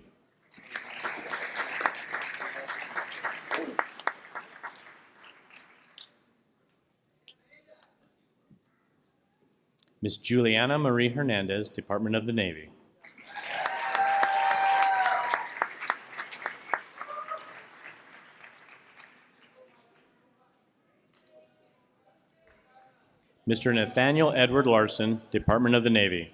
Miss Juliana Marie Hernandez, Department of the Navy. Mr. Nathaniel Edward Larson, Department of the Navy.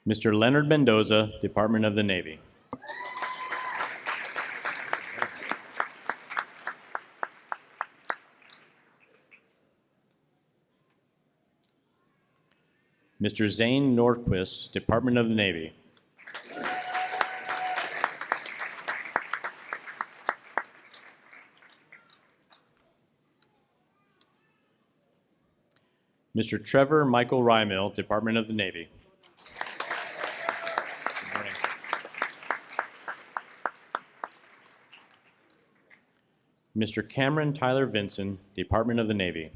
Mr. Leonard Mendoza, Department of the Navy. Mr. Zane Norquist, Department of the Navy. Mr. Trevor Michael Rymill, Department of the Navy. Good morning. Mr. Cameron Tyler Vinson, Department of the Navy.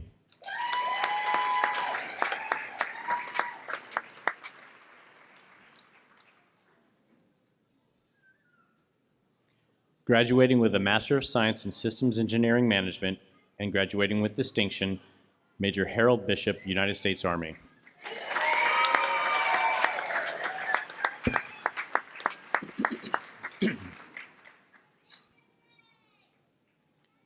Graduating with a Master of Science in Systems Engineering Management and graduating with distinction, Major Harold Bishop, United States Army.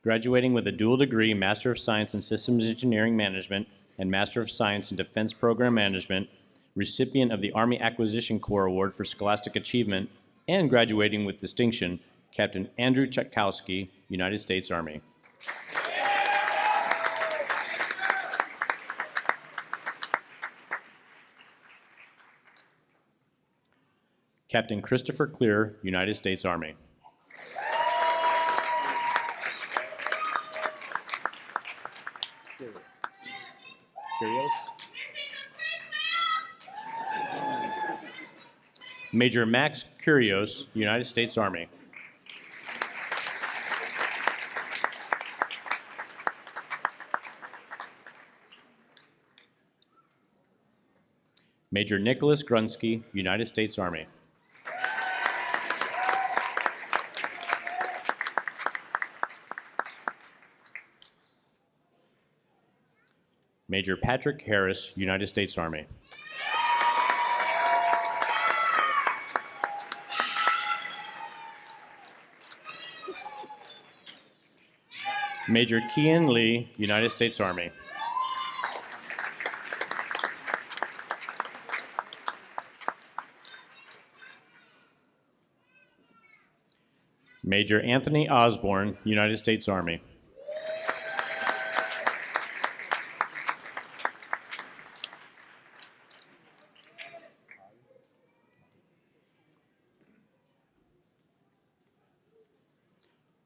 Graduating with a dual degree, Master of Science in Systems Engineering Management and Master of Science in Defense Program Management, recipient of the Army Acquisition Corps Award for Scholastic Achievement, and graduating with distinction, Captain Andrew Tchaikovsky, United States Army. Captain Christopher Clear, United States Army. Curios. Major Max Curios, United States Army. Major Nicholas Grunsky, United States Army. Major Patrick Harris, United States Army. Major Kian Lee, United States Army. Major Anthony Osborne, United States Army.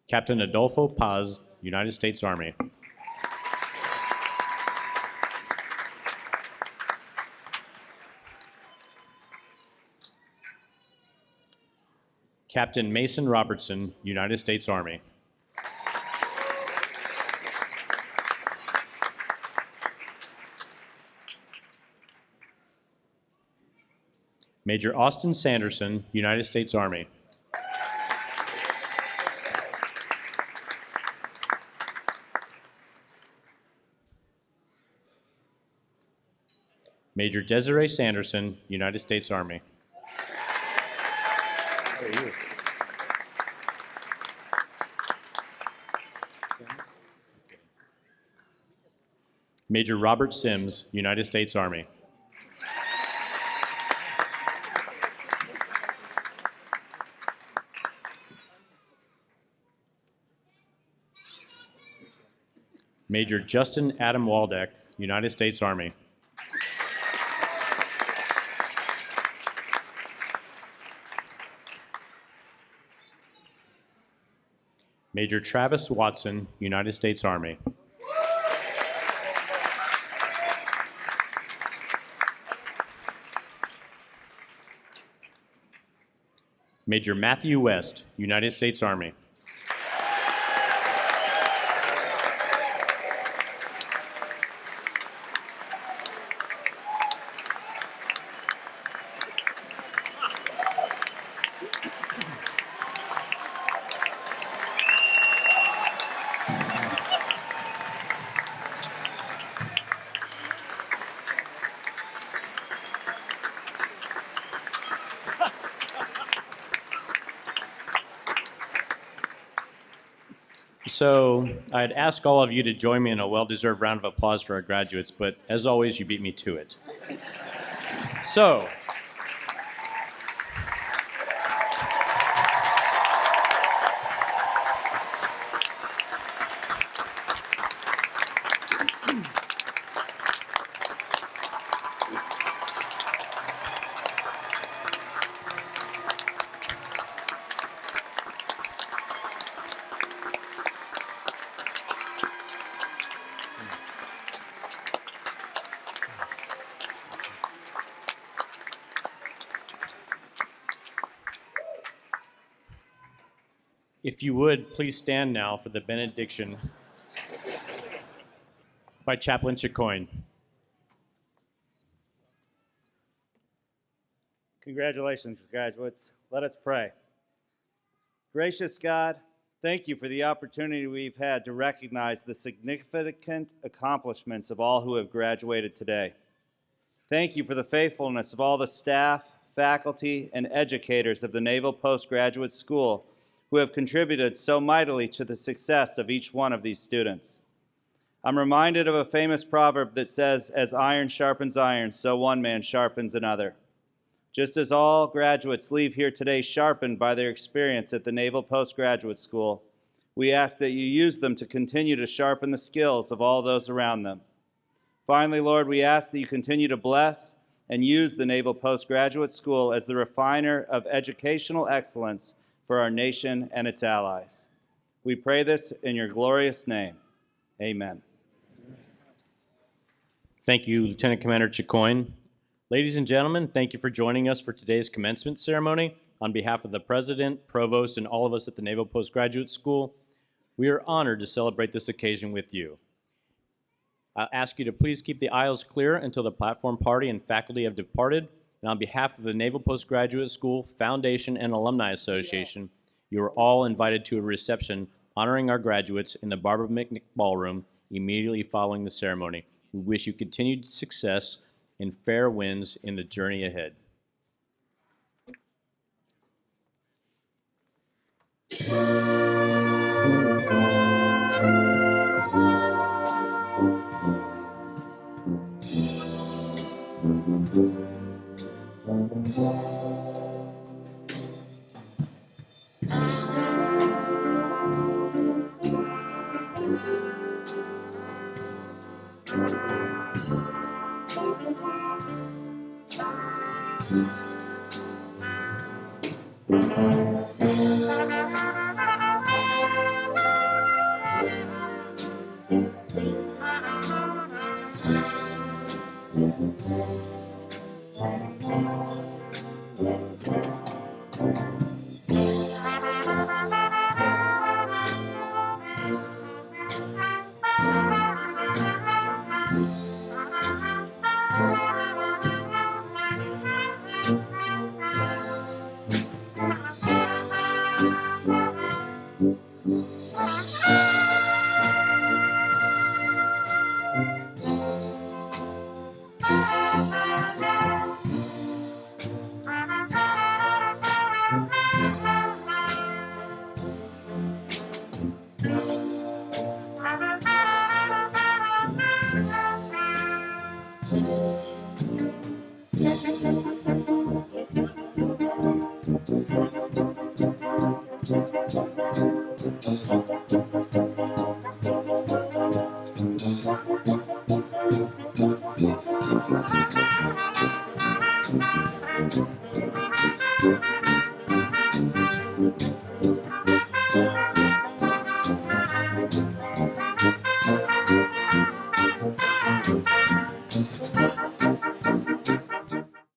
Captain Adolfo Paz, United States Army. Captain Mason Robertson, United States Army. Major Austin Sanderson, United States Army. Major Desiree Sanderson, United States Army. Major Robert Sims, United States Army. Major Justin Adam Waldeck, United States Army. Major Travis Watson, United States Army. Major Matthew West, United States Army. So I'd ask all of you to join me in a well-deserved round of applause for our graduates, but as always, you beat me to it. So, if you would, please stand now for the benediction by Chaplain Chicoine. Congratulations, graduates. Let us pray. Gracious God, thank you for the opportunity we've had to recognize the significant accomplishments of all who have graduated today. Thank you for the faithfulness of all the staff, faculty, and educators of the Naval Postgraduate School who have contributed so mightily to the success of each one of these students. I'm reminded of a famous proverb that says, "As iron sharpens iron, so one man sharpens another." Just as all graduates leave here today sharpened by their experience at the Naval Postgraduate School, we ask that you use them to continue to sharpen the skills of all those around them. Finally, Lord, we ask that you continue to bless and use the Naval Postgraduate School as the refiner of educational excellence for our nation and its allies. We pray this in your glorious name. Amen. Thank you, Lieutenant Commander Chicoine. Ladies and gentlemen, thank you for joining us for today's commencement ceremony. On behalf of the President, Provost, and all of us at the Naval Postgraduate School, we are honored to celebrate this occasion with you. I'll ask you to please keep the aisles clear until the platform party and faculty have departed. And on behalf of the Naval Postgraduate School Foundation and Alumni Association, you are all invited to a reception honoring our graduates in the Barbara McNick Ballroom immediately following the ceremony. We wish you continued success and fair winds in the journey ahead.